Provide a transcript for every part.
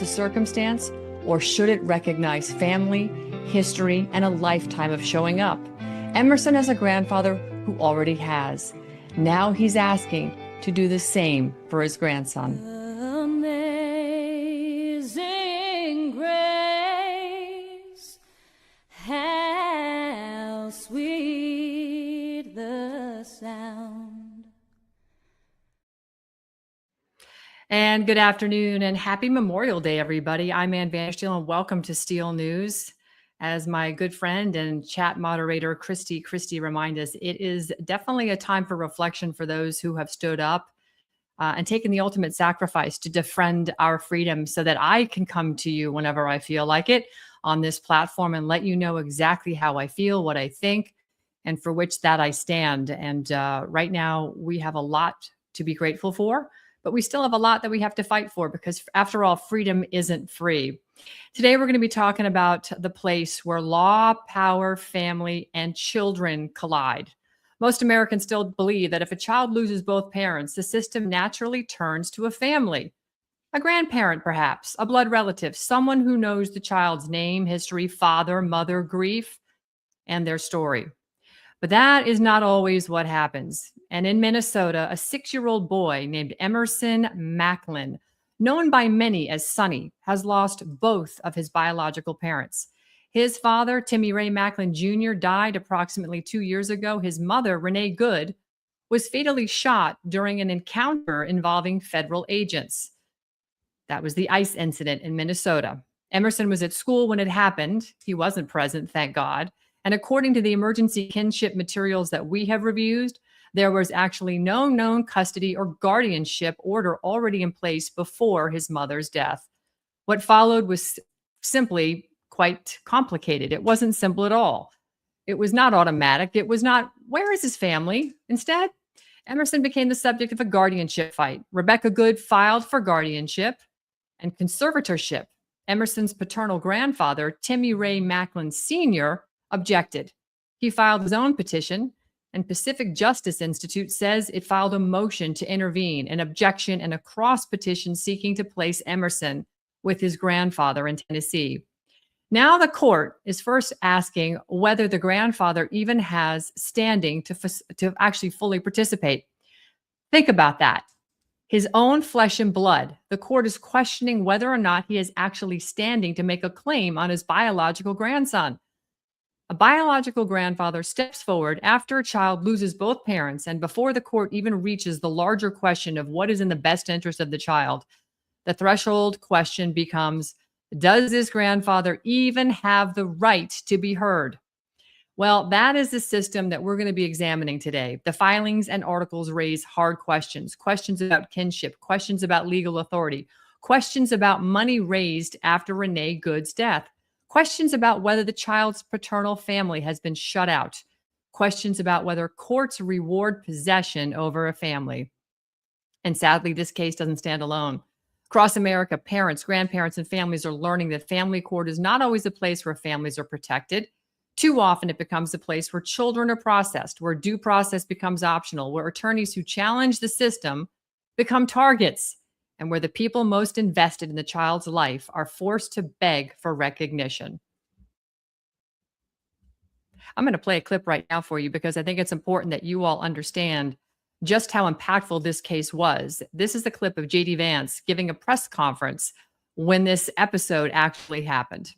circumstance, or should it recognize family, history, and a lifetime of showing up? Emerson has a grandfather who already has. Now he's asking to do the same for his grandson. Amazing grace, how sweet the sound. And good afternoon and happy Memorial Day, everybody. I'm Ann Vandersteel and welcome to Steel News. As my good friend and chat moderator, Christy remind us, it is definitely a time for reflection for those who have stood up and taken the ultimate sacrifice to defend our freedom so that I can come to you whenever I feel like it on this platform and let you know exactly how I feel, what I think, and for which that I stand. And right now we have a lot to be grateful for, but we still have a lot that we have to fight for because after all, freedom isn't free. Today, we're going to be talking about the place where law, power, family, and children collide. Most Americans still believe that if a child loses both parents, the system naturally turns to a family, a grandparent, perhaps, a blood relative, someone who knows the child's name, history, father, mother, grief, and their story. But that is not always what happens. And in Minnesota, a 6-year-old boy named Emerson Macklin, known by many as Sonny, has lost both of his biological parents. His father, Timmy Ray Macklin Jr., died approximately 2 years ago. His mother, Renee Good, was fatally shot during an encounter involving federal agents. That was the ICE incident in Minnesota. Emerson was at school when it happened. He wasn't present, thank God. And according to the emergency kinship materials that we have reviewed, there was actually no known custody or guardianship order already in place before his mother's death. What followed was simply quite complicated. It wasn't simple at all. It was not automatic. It was not, where is his family? Instead, Emerson became the subject of a guardianship fight. Rebecca Good filed for guardianship and conservatorship. Emerson's paternal grandfather, Timmy Ray Macklin Sr., objected. He filed his own petition, and Pacific Justice Institute says it filed a motion to intervene, an objection, and a cross petition seeking to place Emerson with his grandfather in Tennessee. Now the court is first asking whether the grandfather even has standing to actually fully participate. Think about that. His own flesh and blood. The court is questioning whether or not he is actually standing to make a claim on his biological grandson. A biological grandfather steps forward after a child loses both parents and before the court even reaches the larger question of what is in the best interest of the child. The threshold question becomes, does this grandfather even have the right to be heard? Well, that is the system that we're going to be examining today. The filings and articles raise hard questions, questions about kinship, questions about legal authority, questions about money raised after Renee Good's death, questions about whether the child's paternal family has been shut out, questions about whether courts reward possession over a family. And sadly, this case doesn't stand alone. Across America, parents, grandparents, and families are learning that family court is not always a place where families are protected. Too often, it becomes a place where children are processed, where due process becomes optional, where attorneys who challenge the system become targets, and where the people most invested in the child's life are forced to beg for recognition. I'm going to play a clip right now for you because I think it's important that you all understand just how impactful this case was. This is a clip of J.D. Vance giving a press conference when this episode actually happened.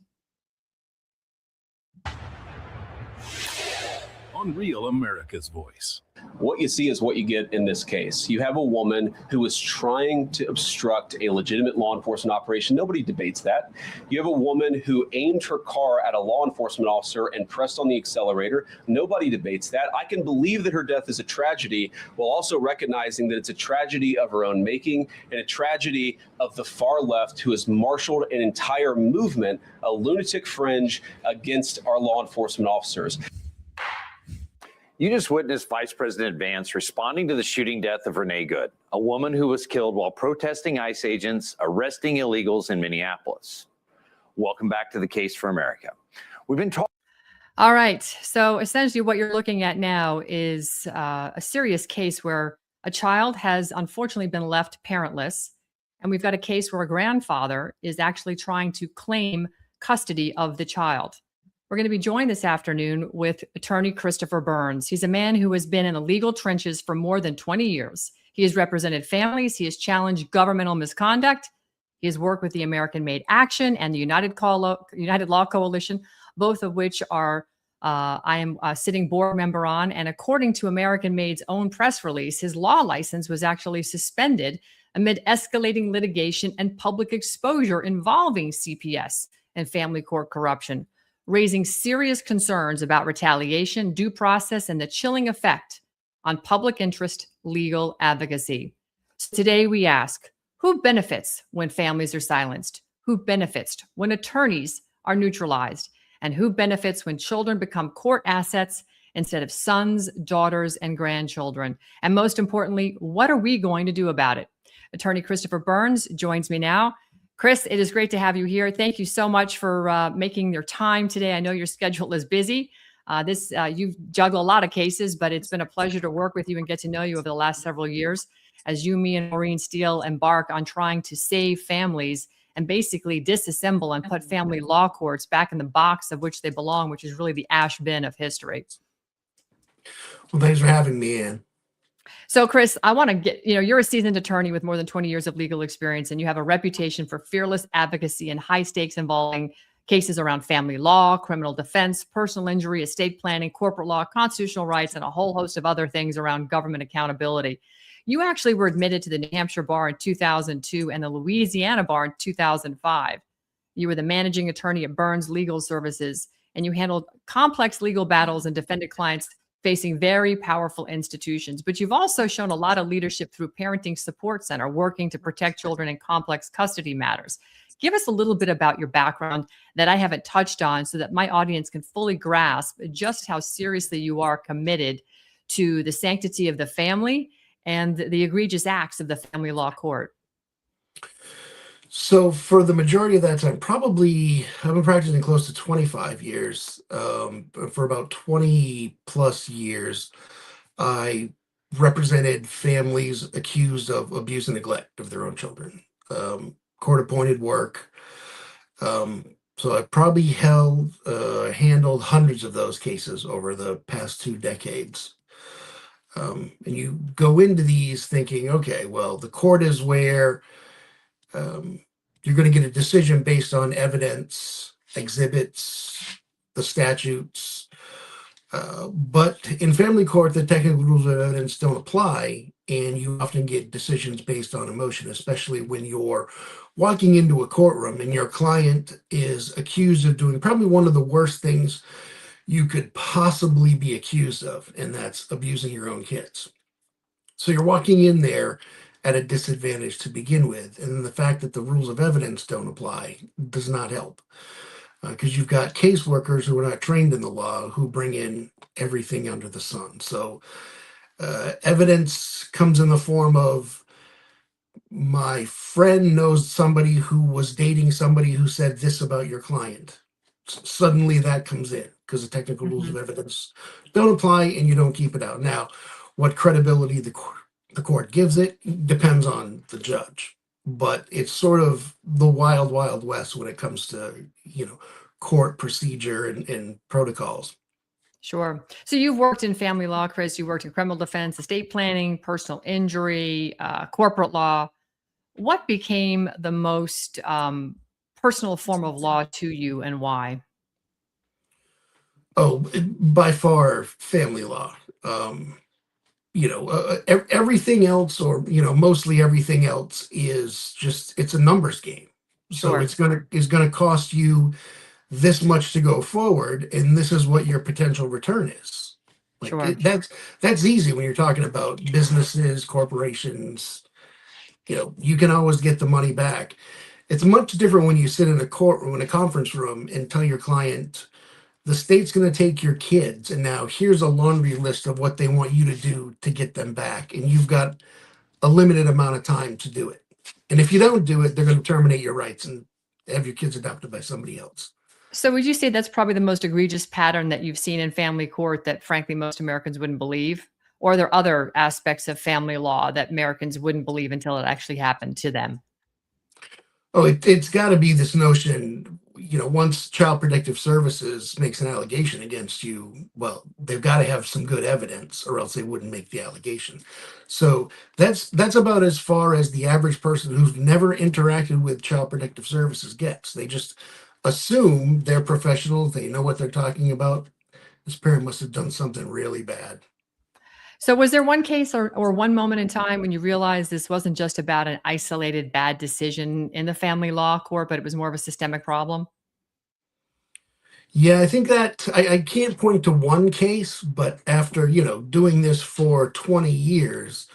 Unreal America's Voice. What you see is what you get in this case. You have a woman who is trying to obstruct a legitimate law enforcement operation. Nobody debates that. You have a woman who aimed her car at a law enforcement officer and pressed on the accelerator. Nobody debates that. I can believe that her death is a tragedy while also recognizing that it's a tragedy of her own making and a tragedy of the far left who has marshaled an entire movement, a lunatic fringe against our law enforcement officers. You just witnessed Vice President Vance responding to the shooting death of Renee Good, a woman who was killed while protesting ICE agents arresting illegals in Minneapolis. Welcome back to the Case for America. We've been talking. All right. So essentially what you're looking at now is a serious case where a child has unfortunately been left parentless. And we've got a case where a grandfather is actually trying to claim custody of the child. We're going to be joined this afternoon with attorney Christopher Burns. He's a man who has been in the legal trenches for more than 20 years. He has represented families. He has challenged governmental misconduct. He has worked with the American Made Action and the United Law Coalition, both of which are I am a sitting board member on. And according to American Made's own press release, his law license was actually suspended amid escalating litigation and public exposure involving CPS and family court corruption, raising serious concerns about retaliation, due process, and the chilling effect on public interest legal advocacy. So today we ask, who benefits when families are silenced? Who benefits when attorneys are neutralized? And who benefits when children become court assets instead of sons, daughters, and grandchildren? And most importantly, what are we going to do about it? Attorney Christopher Burns joins me now. Chris, it is great to have you here. Thank you so much for making your time today. I know your schedule is busy. You juggle a lot of cases, but it's been a pleasure to work with you and get to know you over the last several years as you, me, and Maureen Steele embark on trying to save families and basically disassemble and put family law courts back in the box of which they belong, which is really the ash bin of history. Well, thanks for having me, Ann. So, Chris, I want to get, you're a seasoned attorney with more than 20 years of legal experience, and you have a reputation for fearless advocacy and high stakes involving cases around family law, criminal defense, personal injury, estate planning, corporate law, constitutional rights, and a whole host of other things around government accountability. You actually were admitted to the New Hampshire bar in 2002 and the Louisiana bar in 2005. You were the managing attorney at Burns Legal Services, and you handled complex legal battles and defended clients facing very powerful institutions. But you've also shown a lot of leadership through Parenting Support Center, working to protect children in complex custody matters. Give us a little bit about your background that I haven't touched on so that my audience can fully grasp just how seriously you are committed to the sanctity of the family and the egregious acts of the family law court. So for the majority of that time, I've been practicing close to 25 years. For about 20 plus years, I represented families accused of abuse and neglect of their own children, court-appointed work. So I probably handled hundreds of those cases over the past 2 decades. And you go into these thinking, okay, well, the court is where you're going to get a decision based on evidence, exhibits, the statutes. But in family court, the technical rules of evidence don't apply, and you often get decisions based on emotion, especially when you're walking into a courtroom and your client is accused of doing probably one of the worst things you could possibly be accused of, and that's abusing your own kids. So you're walking in there at a disadvantage to begin with, and the fact that the rules of evidence don't apply does not help, because you've got caseworkers who are not trained in the law who bring in everything under the sun. So evidence comes in the form of, my friend knows somebody who was dating somebody who said this about your client. Suddenly that comes in because the technical rules of evidence don't apply, and you don't keep it out. Now, what credibility the court gives it depends on the judge, but it's sort of the wild, wild west when it comes to, court procedure and protocols. Sure. So you've worked in family law, Chris. You worked in criminal defense, estate planning, personal injury, corporate law. What became the most personal form of law to you, and why? Oh, by far, family law. Everything else, or mostly everything else, is just, it's a numbers game. So Sure. it's gonna cost you this much to go forward, and this is what your potential return is. Like Sure. that's easy when you're talking about businesses, corporations. You can always get the money back. It's much different when you sit in a courtroom, in a conference room, and tell your client, the state's going to take your kids, and now here's a laundry list of what they want you to do to get them back, and you've got a limited amount of time to do it. And if you don't do it, they're going to terminate your rights and have your kids adopted by somebody else. So would you say that's probably the most egregious pattern that you've seen in family court that frankly most Americans wouldn't believe? Or are there other aspects of family law that Americans wouldn't believe until it actually happened to them? Oh, it's got to be this notion, once Child Protective Services makes an allegation against you, well, they've got to have some good evidence or else they wouldn't make the allegation. So that's about as far as the average person who's never interacted with Child Protective Services gets. They just assume they're professionals, they know what they're talking about. This parent must have done something really bad. So was there one case or one moment in time when you realized this wasn't just about an isolated bad decision in the family law court, but it was more of a systemic problem? Yeah, I think that I can't point to one case, but after, doing this for 20 years,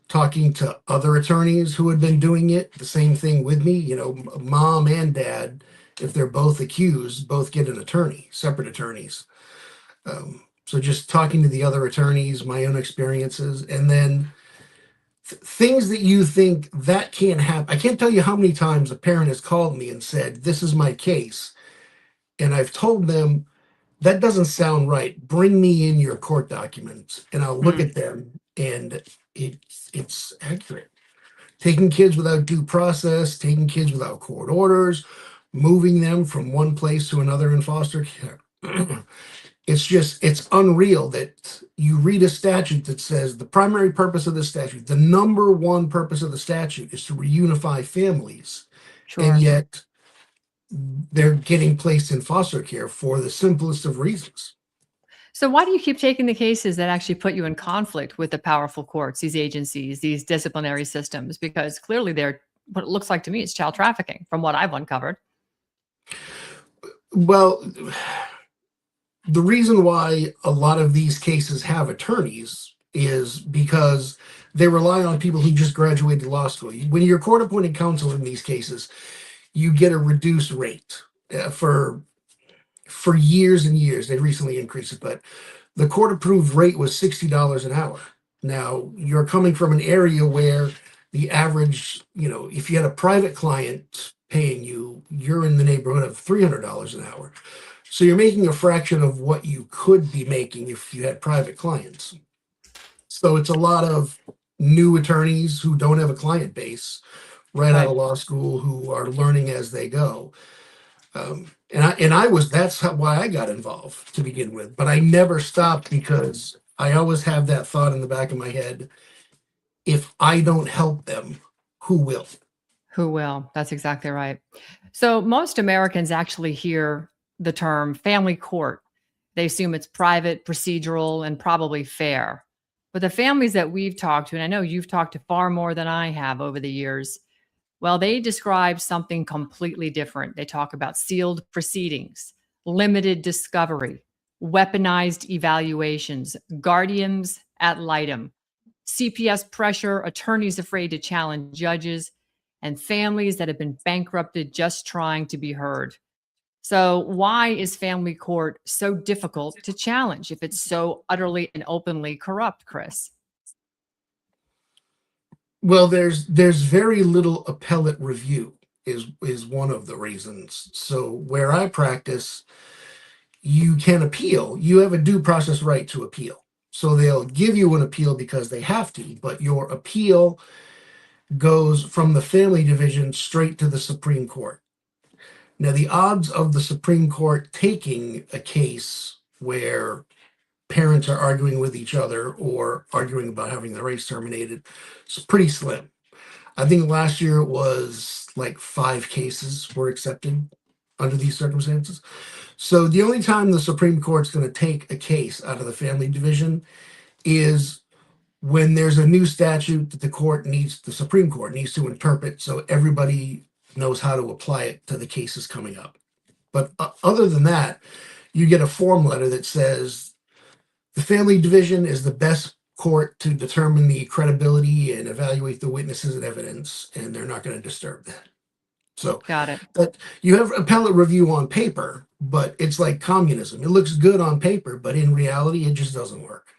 talking to other attorneys who had been doing it, the same thing with me, mom and dad, if they're both accused, both get an attorney, separate attorneys. So just talking to the other attorneys, my own experiences, and then things that you think that can't happen. I can't tell you how many times a parent has called me and said, "This is my case." And I've told them, that doesn't sound right. Bring me in your court documents and I'll look Mm, at them, and it's accurate. Taking kids without due process, taking kids without court orders, moving them from one place to another in foster care. It's unreal that you read a statute that says the primary purpose of the statute, the number one purpose of the statute is to reunify families. And sure. yet they're getting placed in foster care for the simplest of reasons. So why do you keep taking the cases that actually put you in conflict with the powerful courts, these agencies, these disciplinary systems? Because clearly they're what it looks like to me is child trafficking from what I've uncovered. Well, the reason why a lot of these cases have attorneys is because they rely on people who just graduated law school. When you're court appointed counsel in these cases, you get a reduced rate for years and years. They recently increased it, but the court approved rate was $60 an hour. Now you're coming from an area where the average, if you had a private client paying you, you're in the neighborhood of $300 an hour. So you're making a fraction of what you could be making if you had private clients. So it's a lot of new attorneys who don't have a client base right out Right. of law school who are learning as they go. And I was why I got involved to begin with, but I never stopped because I always have that thought in the back of my head: if I don't help them, who will? Who will? That's exactly right. So most Americans actually hear the term family court. They assume it's private, procedural, and probably fair. But the families that we've talked to, and I know you've talked to far more than I have over the years, well, they describe something completely different. They talk about sealed proceedings, limited discovery, weaponized evaluations, guardians ad litem, CPS pressure, attorneys afraid to challenge judges, and families that have been bankrupted just trying to be heard. So, why is family court so difficult to challenge if it's so utterly and openly corrupt, Chris? Well, there's very little appellate review is one of the reasons. So where I practice, you can appeal. You have a due process right to appeal. So they'll give you an appeal because they have to, but your appeal goes from the family division straight to the Supreme Court. Now, the odds of the Supreme Court taking a case where parents are arguing with each other or arguing about having the rights terminated is pretty slim. I think last year it was like 5 cases were accepted under these circumstances. So the only time the Supreme Court's going to take a case out of the family division is when there's a new statute that the Supreme Court needs to interpret so everybody knows how to apply it to the cases coming up. But other than that, you get a form letter that says the family division is the best court to determine the credibility and evaluate the witnesses and evidence, and they're not going to disturb that. So, Got it. but you have appellate review on paper, but it's like communism. It looks good on paper, but in reality, it just doesn't work.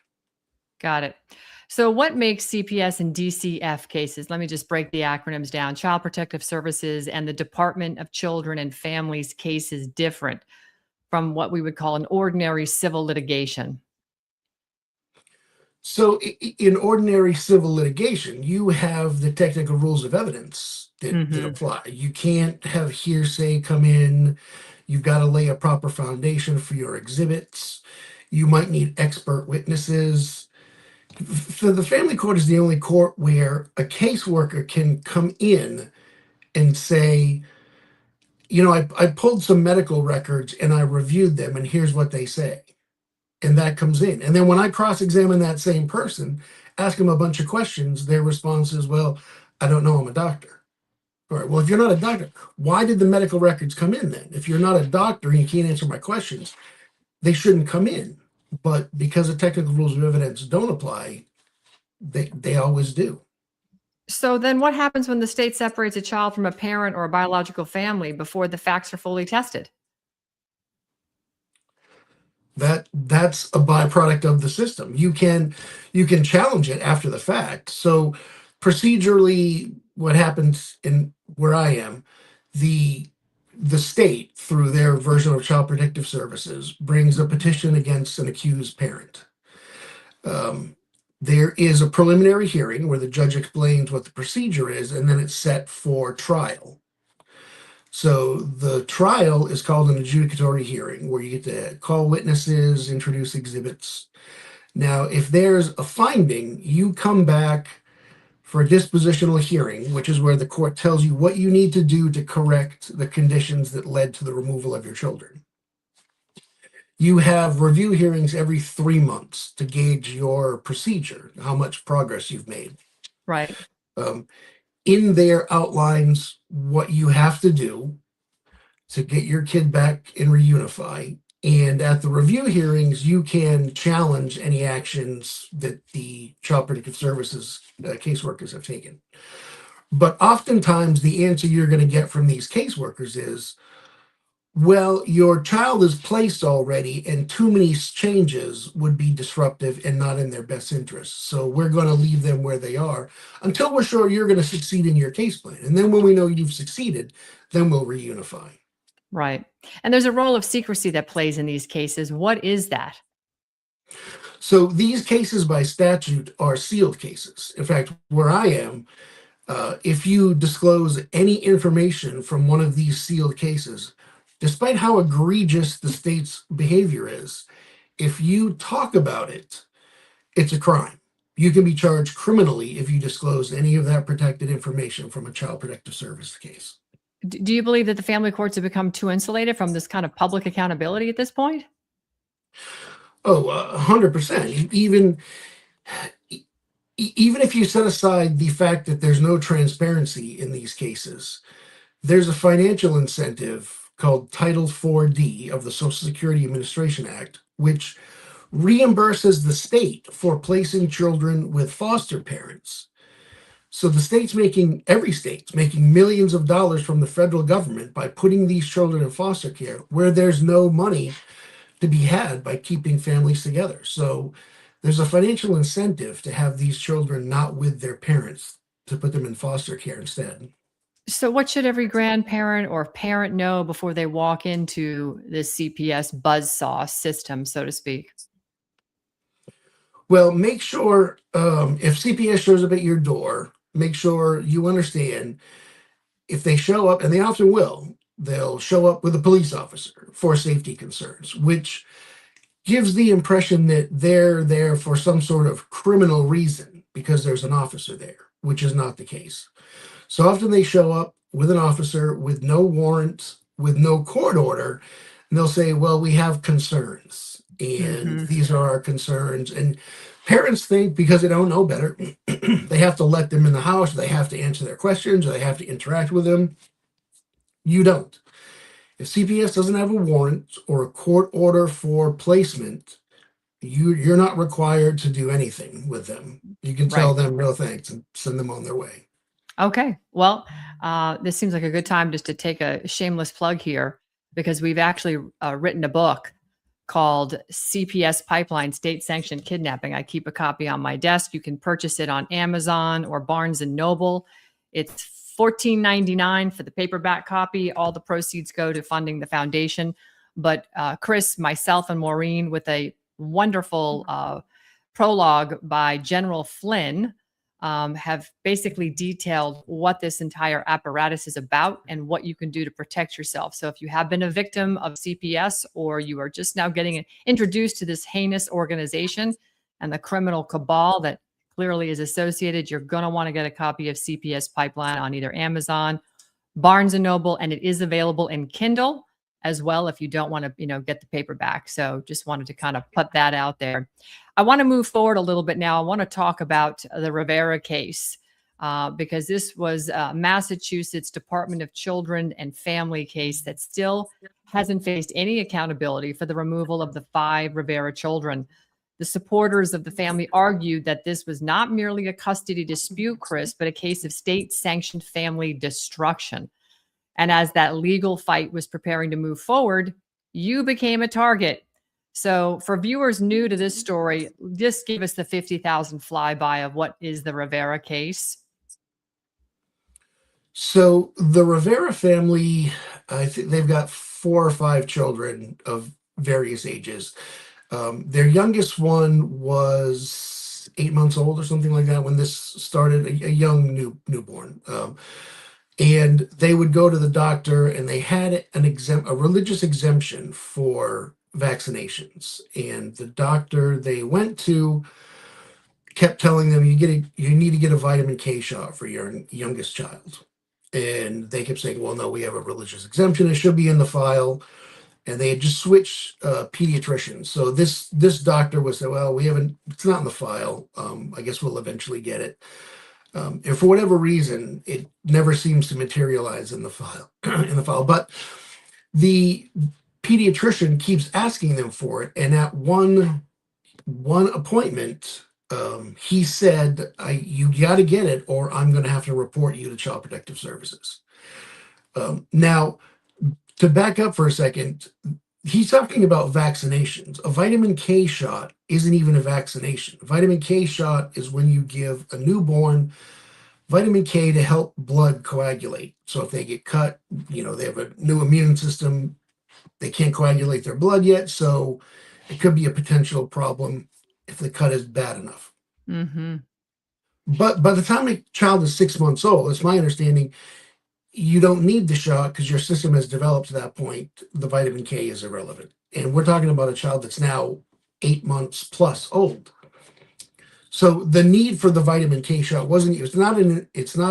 Got it. So, what makes CPS and DCF cases? Let me just break the acronyms down: Child Protective Services and the Department of Children and Families cases different from what we would call an ordinary civil litigation. So in ordinary civil litigation, you have the technical rules of evidence that apply. You can't have hearsay come in. You've got to lay a proper foundation for your exhibits. You might need expert witnesses. For the family court is the only court where a caseworker can come in and say, I pulled some medical records and I reviewed them, and here's what they say. And that comes in. And then when I cross-examine that same person, ask them a bunch of questions, their response is, well, I don't know, I'm a doctor. All right, well, if you're not a doctor, why did the medical records come in then? If you're not a doctor and you can't answer my questions, they shouldn't come in. But because the technical rules of evidence don't apply, they always do. So then what happens when the state separates a child from a parent or a biological family before the facts are fully tested? That's a byproduct of the system. You can challenge it after the fact. So procedurally, what happens in where I am, the state, through their version of Child Protective Services, brings a petition against an accused parent. There is a preliminary hearing where the judge explains what the procedure is, and then it's set for trial. So the trial is called an adjudicatory hearing, where you get to call witnesses, introduce exhibits. Now, if there's a finding, you come back for a dispositional hearing, which is where the court tells you what you need to do to correct the conditions that led to the removal of your children. You have review hearings every 3 months to gauge your procedure, how much progress you've made. Right. In there outlines what you have to do to get your kid back and reunify. And at the review hearings, you can challenge any actions that the Child Protective Services caseworkers have taken. But oftentimes, the answer you're going to get from these caseworkers is, well, your child is placed already, and too many changes would be disruptive and not in their best interest. So we're going to leave them where they are until we're sure you're going to succeed in your case plan. And then when we know you've succeeded, then we'll reunify. Right. And there's a role of secrecy that plays in these cases. What is that? So these cases by statute are sealed cases. In fact, where I am, if you disclose any information from one of these sealed cases, despite how egregious the state's behavior is, if you talk about it, it's a crime. You can be charged criminally if you disclose any of that protected information from a Child Protective Service case. Do you believe that the family courts have become too insulated from this kind of public accountability at this point? Oh, 100%. Even if you set aside the fact that there's no transparency in these cases, there's a financial incentive called Title 4D of the Social Security Administration Act, which reimburses the state for placing children with foster parents. So every state's making millions of dollars from the federal government by putting these children in foster care where there's no money to be had by keeping families together. So there's a financial incentive to have these children not with their parents, to put them in foster care instead. So what should every grandparent or parent know before they walk into this CPS buzzsaw system, so to speak? Well, make sure if CPS shows up at your door, make sure you understand if they show up, and they often will, they'll show up with a police officer for safety concerns, which gives the impression that they're there for some sort of criminal reason because there's an officer there, which is not the case. So often they show up with an officer with no warrant, with no court order, and they'll say, well, we have concerns, and these are our concerns. And parents think because they don't know better, they have to let them in the house, they have to answer their questions, or they have to interact with them. You don't. If CPS doesn't have a warrant or a court order for placement, you're not required to do anything with them. You can tell them no thanks and send them on their way. Okay. Well, this seems like a good time just to take a shameless plug here, because we've actually written a book called CPS Pipeline State Sanctioned Kidnapping. I keep a copy on my desk. You can purchase it on Amazon or Barnes and Noble. It's $14.99 for the paperback copy. All the proceeds go to funding the foundation. But Chris, myself, and Maureen, with a wonderful prologue by General Flynn have basically detailed what this entire apparatus is about and what you can do to protect yourself. So if you have been a victim of CPS, or you are just now getting introduced to this heinous organization and the criminal cabal that clearly is associated, you're going to want to get a copy of CPS Pipeline on either Amazon, Barnes and Noble, and it is available in Kindle as well if you don't want to, get the paperback. So just wanted to kind of put that out there. I want to move forward a little bit now. I want to talk about the Rivera case because this was Massachusetts Department of Children and Family case that still hasn't faced any accountability for the removal of the 5 Rivera children. The supporters of the family argued that this was not merely a custody dispute, Chris, but a case of state-sanctioned family destruction. And as that legal fight was preparing to move forward, you became a target. So for viewers new to this story, just give us the 50,000 flyby of what is the Rivera case. So the Rivera family, I think they've got 4 or 5 children of various ages. Their youngest one was 8 months old or something like that when this started, a young newborn. And they would go to the doctor, and they had a religious exemption for vaccinations. And the doctor they went to kept telling them, you need to get a vitamin K shot for your youngest child. And they kept saying, well, no, we have a religious exemption. It should be in the file. And they had just switched pediatricians. So this doctor was saying, well, it's not in the file. I guess we'll eventually get it. And for whatever reason, it never seems to materialize in the file. But the pediatrician keeps asking them for it. And at one appointment, he said, you got to get it, or I'm going to have to report you to Child Protective Services. Now, to back up for a second, he's talking about vaccinations. A vitamin K shot isn't even a vaccination. A vitamin K shot is when you give a newborn vitamin K to help blood coagulate. So if they get cut, they have a new immune system, they can't coagulate their blood yet. So it could be a potential problem if the cut is bad enough. Mm-hmm. But by the time a child is 6 months old, it's my understanding, you don't need the shot because your system has developed to that point. The vitamin K is irrelevant. And we're talking about a child that's now 8 months plus old. So the need for the vitamin K shot it's not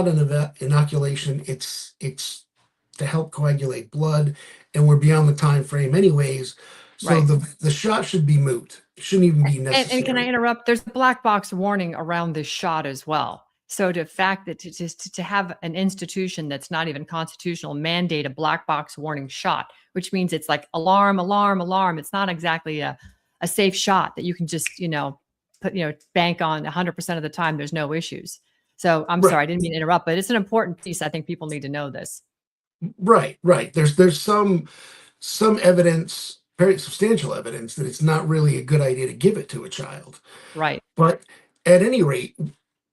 an inoculation. It's to help coagulate blood, and we're beyond the time frame anyways. So Right. the shot should be moot. It shouldn't even be necessary. And can I interrupt? There's a black box warning around this shot as well. So the fact that to have an institution that's not even constitutional mandate a black box warning shot, which means it's like alarm, alarm, alarm. It's not exactly a safe shot that you can just, bank on 100% of the time. There's no issues. So I'm sorry, I didn't mean to interrupt, but it's an important piece. I think people need to know this. Right. There's some evidence, very substantial evidence, that it's not really a good idea to give it to a child. Right. But at any rate,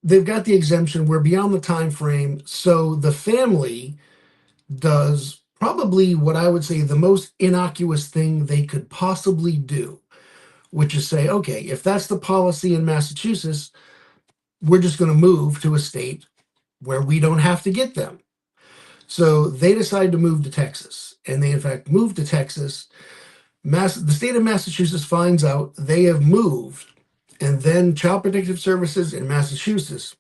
they've got the exemption. We're beyond the time frame. So the family does probably what I would say the most innocuous thing they could possibly do, which is say, okay, if that's the policy in Massachusetts, we're just going to move to a state where we don't have to get them. So they decide to move to Texas. And they, in fact, moved to Texas. The state of Massachusetts finds out they have moved. And then Child Protective Services in Massachusetts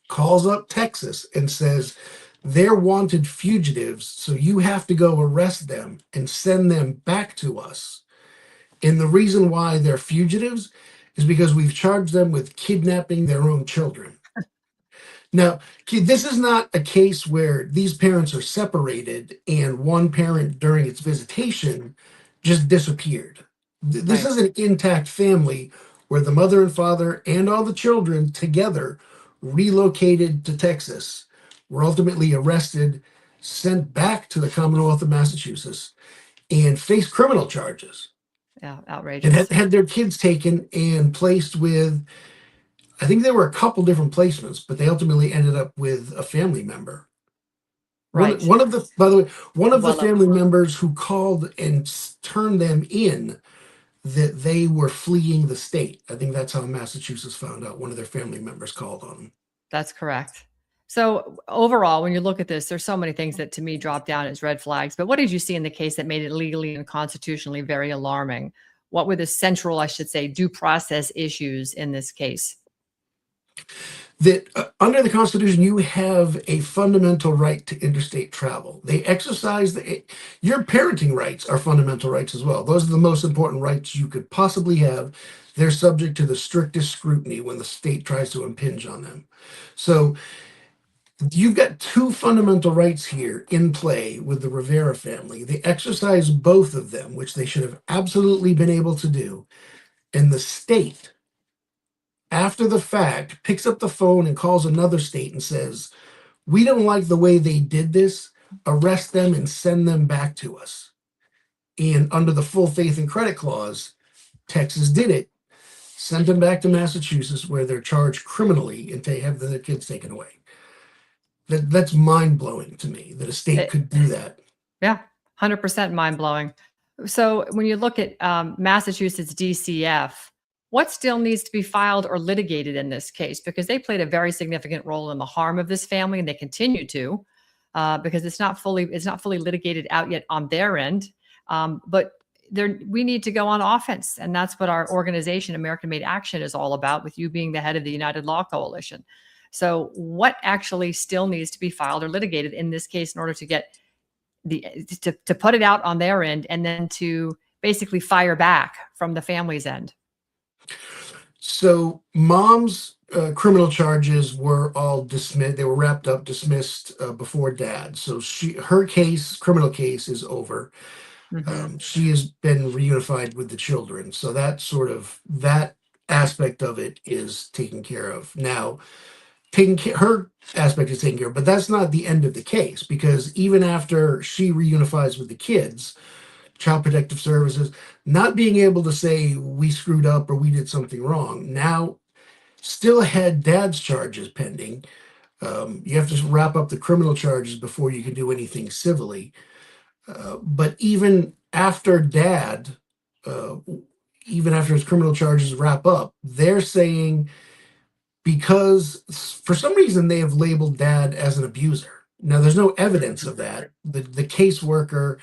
calls up Texas and says, they're wanted fugitives, so you have to go arrest them and send them back to us. And the reason why they're fugitives is because we've charged them with kidnapping their own children. Now, this is not a case where these parents are separated and one parent during its visitation just disappeared. This is an intact family where the mother and father and all the children together relocated to Texas, were ultimately arrested, sent back to the Commonwealth of Massachusetts, and faced criminal charges. Yeah, outrageous. And had their kids taken and placed with, I think there were a couple different placements, but they ultimately ended up with a family member. Right. One of the family members who called and turned them in that they were fleeing the state. I think that's how Massachusetts found out. One of their family members called on them. That's correct. So overall, when you look at this, there's so many things that to me drop down as red flags. But what did you see in the case that made it legally and constitutionally very alarming? What were the central, I should say, due process issues in this case? That under the Constitution, you have a fundamental right to interstate travel. They exercise your parenting rights are fundamental rights as well. Those are the most important rights you could possibly have. They're subject to the strictest scrutiny when the state tries to impinge on them. So you've got two fundamental rights here in play with the Rivera family. They exercise both of them, which they should have absolutely been able to do. And the state, after the fact, picks up the phone and calls another state and says, "We don't like the way they did this. Arrest them and send them back to us." And under the full faith and credit clause, Texas did it, sent them back to Massachusetts where they're charged criminally and they have their kids taken away. That's mind blowing to me that a state could do that. Yeah, 100% mind blowing. So when you look at Massachusetts DCF, what still needs to be filed or litigated in this case? Because they played a very significant role in the harm of this family, and they continue to, because it's not fully litigated out yet on their end. But we need to go on offense, and that's what our organization, American Made Action, is all about. With you being the head of the United Law Coalition, so what actually still needs to be filed or litigated in this case in order to get to put it out on their end, and then to basically fire back from the family's end? So mom's criminal charges were all dismissed. They were wrapped up, dismissed before dad. So her criminal case is over. She has been reunified with the children. So that aspect of it is taken care of. Now, her aspect is taken care of, but that's not the end of the case, because even after she reunifies with the kids, Child Protective Services, not being able to say we screwed up or we did something wrong, now still had dad's charges pending. You have to wrap up the criminal charges before you can do anything civilly. But even after even after his criminal charges wrap up, they're saying, because for some reason they have labeled dad as an abuser. Now, there's no evidence of that. The caseworker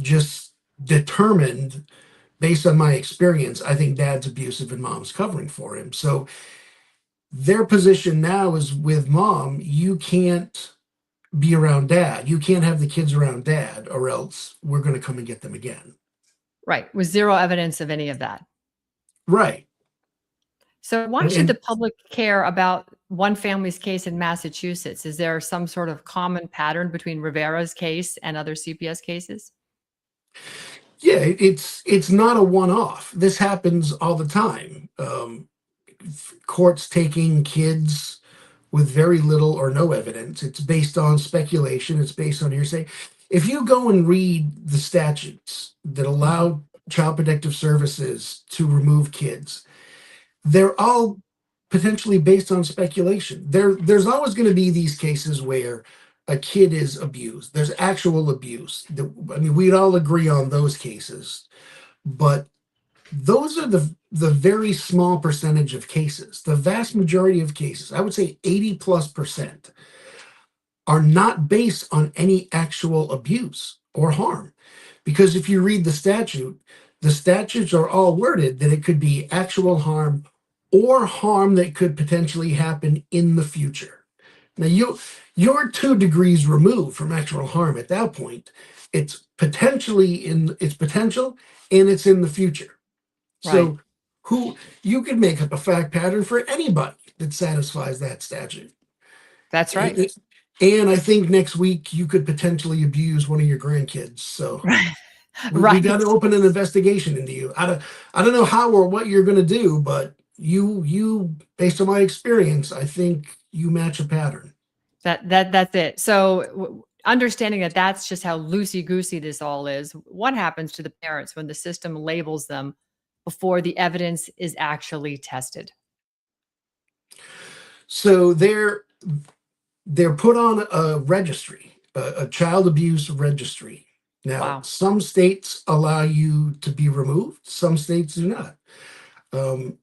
just determined, based on my experience, I think dad's abusive and mom's covering for him. So their position now is, with mom, you can't be around dad. You can't have the kids around dad, or else we're going to come and get them again. Right. With zero evidence of any of that. Right. So why should the public care about one family's case in Massachusetts? Is there some sort of common pattern between Rivera's case and other CPS cases? Yeah, it's not a one-off. This happens all the time. Courts taking kids with very little or no evidence. It's based on speculation. It's based on hearsay. If you go and read the statutes that allow Child Protective Services to remove kids, they're all potentially based on speculation. There's always going to be these cases where a kid is abused. There's actual abuse. I mean, we'd all agree on those cases, but those are the very small percentage of cases. The vast majority of cases, I would say 80+%, are not based on any actual abuse or harm. Because if you read the statutes are all worded that it could be actual harm or harm that could potentially happen in the future. Now, you're 2 degrees removed from actual harm at that point. It's its potential, and it's in the future. So you could make up a fact pattern for anybody that satisfies that statute. That's right. And I think next week you could potentially abuse one of your grandkids. So we got to open an investigation into you. I don't know how or what you're going to do, but you based on my experience, I think you match a pattern. That's it. So understanding that that's just how loosey-goosey this all is, what happens to the parents when the system labels them before the evidence is actually tested? So they're put on a registry, a child abuse registry, Now, Wow. some states allow you to be removed, some states do not.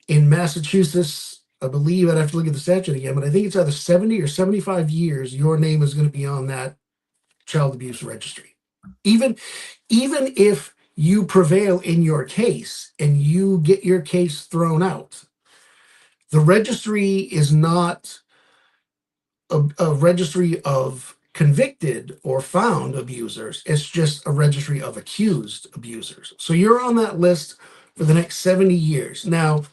In Massachusetts, I believe, I'd have to look at the statute again, but I think it's either 70 or 75 years your name is going to be on that child abuse registry. Even if you prevail in your case and you get your case thrown out, the registry is not a registry of convicted or found abusers. It's just a registry of accused abusers. So you're on that list for the next 70 years. Now,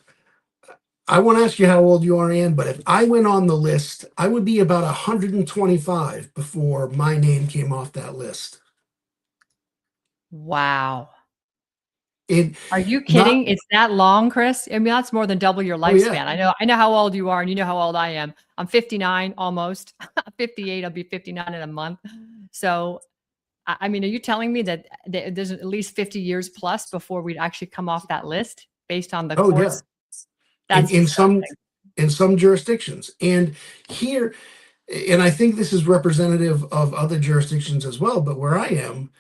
I won't ask you how old you are, Ann, but if I went on the list, I would be about 125 before my name came off that list. Wow. It Are you not kidding? It's that long, Chris? I mean, that's more than double your Oh yeah. lifespan. I know how old you are, and you know how old I am. I'm 59 almost. 58. I'll be 59 in a month. So, I mean, are you telling me that there's at least 50 years plus before we'd actually come off that list based on the Oh yeah. courts? That's In disgusting. some jurisdictions. And here, and I think this is representative of other jurisdictions as well, but where I am,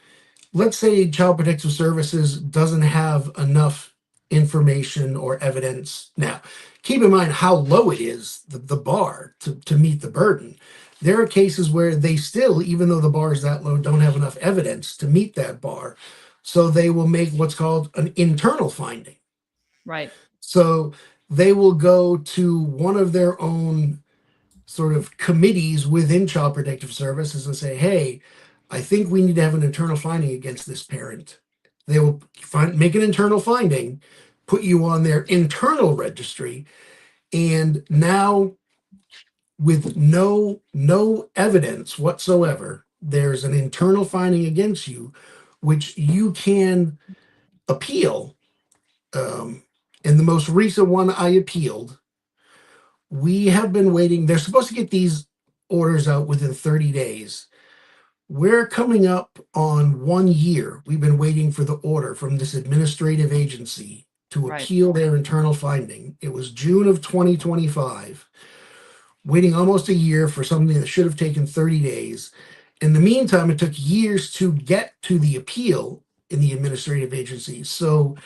let's say Child Protective Services doesn't have enough information or evidence. Now, keep in mind how low it is, the bar to meet the burden. There are cases where they still, even though the bar is that low, don't have enough evidence to meet that bar. So they will make what's called an internal finding. Right. So they will go to one of their own sort of committees within Child Protective Services and say, hey, I think we need to have an internal finding against this parent. They will make an internal finding, put you on their internal registry, and now with no evidence whatsoever, there's an internal finding against you, which you can appeal. And the most recent one I appealed, we have been waiting. They're supposed to get these orders out within 30 days. We're coming up on 1 year. We've been waiting for the order from this administrative agency to Right. appeal their internal finding. It was June of 2025, waiting almost a year for something that should have taken 30 days. In the meantime, it took years to get to the appeal in the administrative agency. So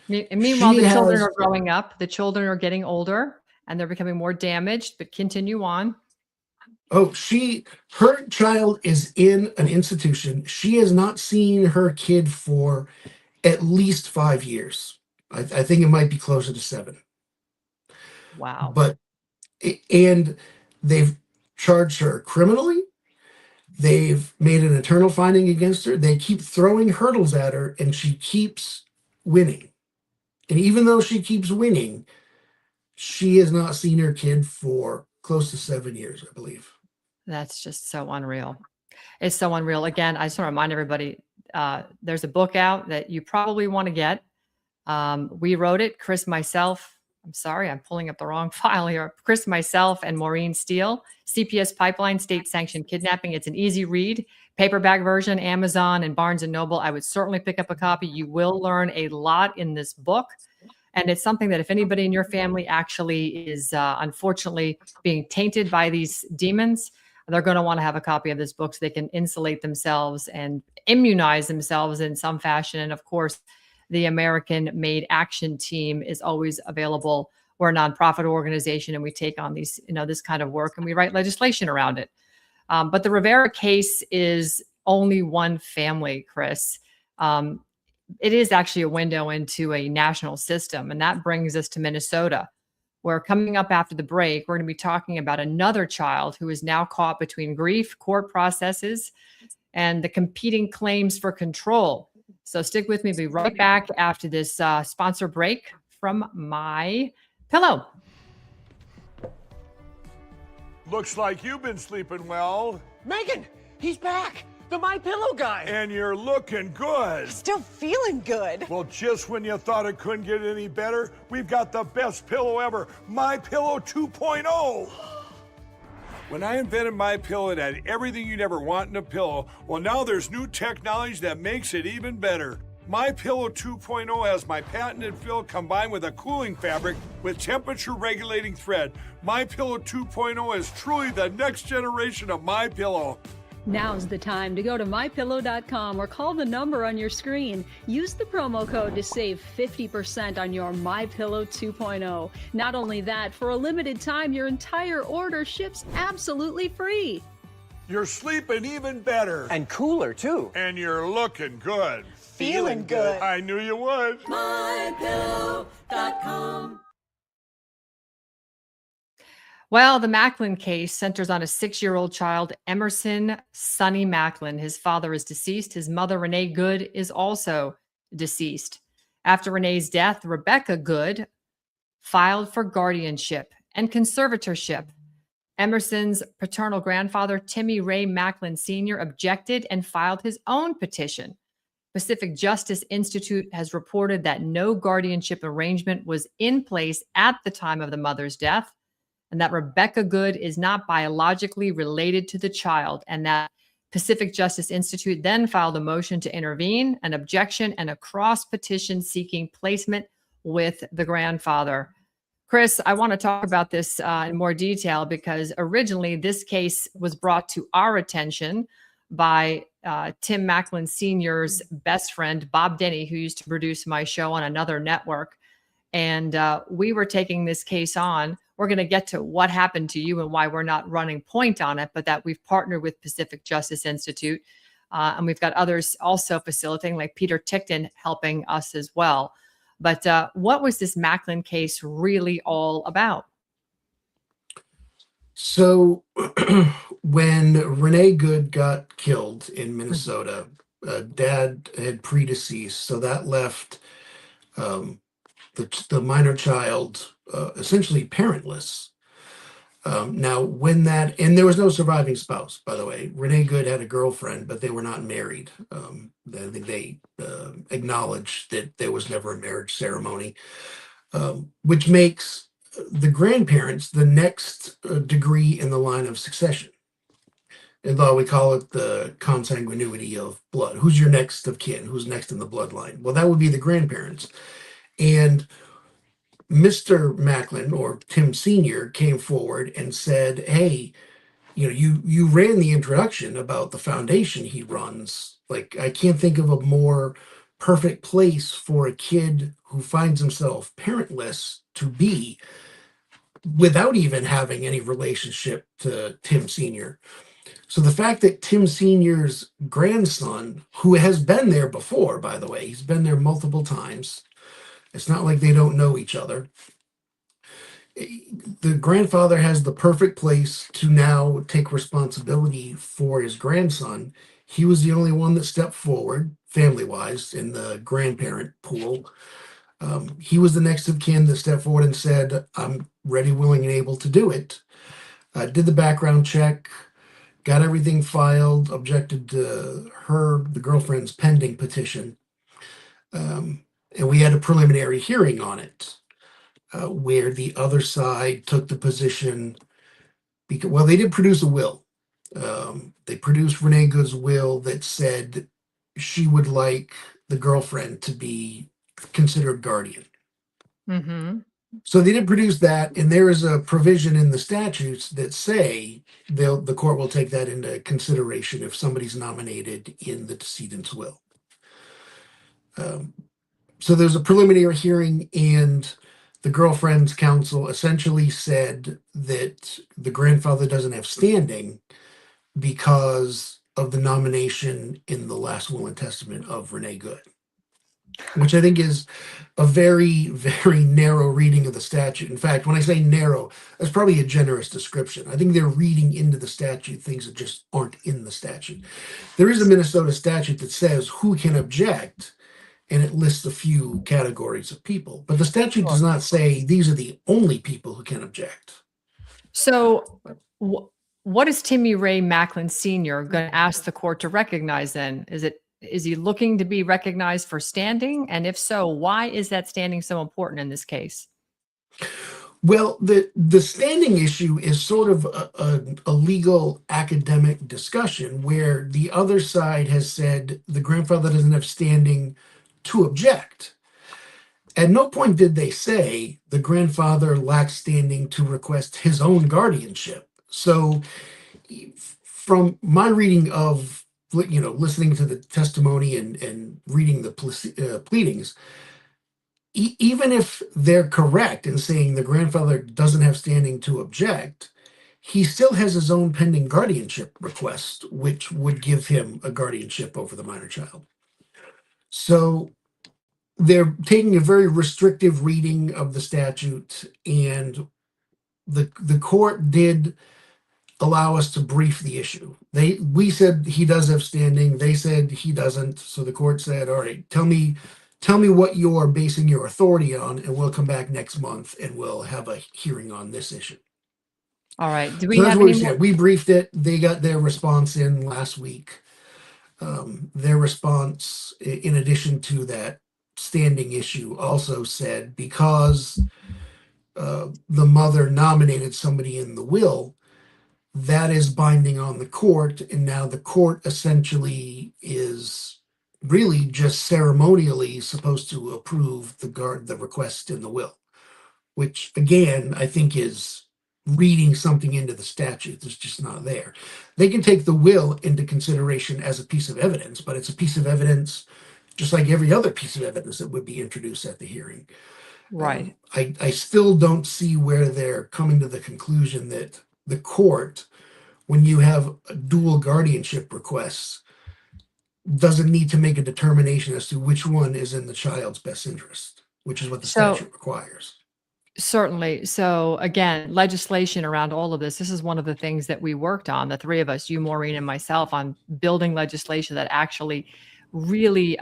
And meanwhile, she the children has are growing up. The children are getting older, and they're becoming more damaged. But continue on. her child is in an institution. She has not seen her kid for at least 5 years. I think it might be closer to 7. Wow. But and they've charged her criminally. They've made an internal finding against her. They keep throwing hurdles at her, and she keeps winning. And even though she keeps winning, she has not seen her kid for close to 7 years, I believe. That's just so unreal. It's so unreal. Again, I just want to remind everybody, there's a book out that you probably want to get. We wrote it, Chris, myself. I'm sorry, I'm pulling up the wrong file here. Chris, myself, and Maureen Steele, CPS Pipeline, State Sanctioned Kidnapping. It's an easy read, paperback version, Amazon and Barnes and Noble. I would certainly pick up a copy. You will learn a lot in this book. And it's something that if anybody in your family actually is unfortunately being tainted by these demons, they're going to want to have a copy of this book so they can insulate themselves and immunize themselves in some fashion. And of course, the American Made Action Team is always available. We're a nonprofit organization, and we take on these, this kind of work, and we write legislation around it. But the Rivera case is only one family, Chris. It is actually a window into a national system, and that brings us to Minnesota, where coming up after the break, we're going to be talking about another child who is now caught between grief, court processes, and the competing claims for control. So stick with me. We'll be right back after this sponsor break from My Pillow. Looks like you've been sleeping well. Megan, he's back. The My Pillow guy. And you're looking good. Still feeling good. Well, just when you thought it couldn't get any better, we've got the best pillow ever, My Pillow 2.0. When I invented My Pillow, it had everything you'd ever want in a pillow. Well, now there's new technology that makes it even better. My Pillow 2.0 has my patented fill combined with a cooling fabric with temperature regulating thread. My Pillow 2.0 is truly the next generation of My Pillow. Now's the time to go to mypillow.com or call the number on your screen. Use the promo code to save 50% on your MyPillow 2.0. Not only that, for a limited time, your entire order ships absolutely free. You're sleeping even better. And cooler, too. And you're looking good. Feeling good. I knew you would. MyPillow.com. Well, the Macklin case centers on a 6-year-old child, Emerson Sonny Macklin. His father is deceased. His mother, Renee Good, is also deceased. After Renee's death, Rebecca Good filed for guardianship and conservatorship. Emerson's paternal grandfather, Timmy Ray Macklin Sr., objected and filed his own petition. Pacific Justice Institute has reported that no guardianship arrangement was in place at the time of the mother's death, and that Rebecca Good is not biologically related to the child, and that Pacific Justice Institute then filed a motion to intervene, an objection, and a cross petition seeking placement with the grandfather. Chris, I want to talk about this in more detail because originally this case was brought to our attention by Tim Macklin Sr.'s best friend, Bob Denny, who used to produce my show on another network. And we were taking this case on. We're going to get to what happened to you and why we're not running point on it, but that we've partnered with Pacific Justice Institute. And we've got others also facilitating, like Peter Tickton, helping us as well. But what was this Macklin case really all about? So when Renee Good got killed in Minnesota, dad had predeceased. So that left the minor child essentially parentless. Now, when that, and there was no surviving spouse, by the way. Renee Good had a girlfriend, but they were not married. I think they acknowledged that there was never a marriage ceremony, which makes the grandparents the next degree in the line of succession. Although we call it the consanguinity of blood. Who's your next of kin? Who's next in the bloodline? Well, that would be the grandparents. And Mr. Macklin, or Tim Sr., came forward and said, hey, you ran the introduction about the foundation he runs. Like, I can't think of a more perfect place for a kid who finds himself parentless to be without even having any relationship to Tim Sr. So the fact that Tim Sr.'s grandson, who has been there before, by the way, he's been there multiple times. It's not like they don't know each other. The grandfather has the perfect place to now take responsibility for his grandson. He was the only one that stepped forward, family-wise, in the grandparent pool. He was the next of kin that stepped forward and said, I'm ready, willing, and able to do it. Did the background check, got everything filed, objected to the girlfriend's pending petition. And we had a preliminary hearing on it, where the other side took the position, because, well, they did produce a will. They produced Renee Good's will that said she would like the girlfriend to be considered guardian. Mm-hmm. So they did produce that, and there is a provision in the statutes that say the court will take that into consideration if somebody's nominated in the decedent's will. So there's a preliminary hearing, and the girlfriend's counsel essentially said that the grandfather doesn't have standing because of the nomination in the last will and testament of Renee Good, which I think is a very, very narrow reading of the statute. In fact, when I say narrow, that's probably a generous description. I think they're reading into the statute things that just aren't in the statute. There is a Minnesota statute that says who can object, and it lists a few categories of people. But the statute does not say these are the only people who can object. So what is Timmy Ray Macklin Sr. going to ask the court to recognize then? Is he looking to be recognized for standing? And if so, why is that standing so important in this case? Well, the standing issue is sort of a legal academic discussion where the other side has said the grandfather doesn't have standing to object. At no point did they say the grandfather lacks standing to request his own guardianship. So from my reading of, listening to the testimony and reading the pleadings, even if they're correct in saying the grandfather doesn't have standing to object, he still has his own pending guardianship request, which would give him a guardianship over the minor child. So they're taking a very restrictive reading of the statute, and the court did allow us to brief the issue. We said he does have standing. They said he doesn't. So the court said, all right, tell me what you're basing your authority on, and we'll come back next month and we'll have a hearing on this issue. All right. Do So we that's have what we any more? said. We briefed it. They got their response in last week. Their response, in addition to that standing issue, also said because the mother nominated somebody in the will, that is binding on the court, and now the court essentially is really just ceremonially supposed to approve the request in the will, which again I think is reading something into the statute that's just not there. They can take the will into consideration as a piece of evidence, but it's a piece of evidence just like every other piece of evidence that would be introduced at the hearing. Right. I still don't see where they're coming to the conclusion that the court, when you have dual guardianship requests, doesn't need to make a determination as to which one is in the child's best interest, which is what the So statute requires. certainly. So again, legislation around all of this. This is one of the things that we worked on, the three of us, you, Maureen, and myself, on building legislation that actually really,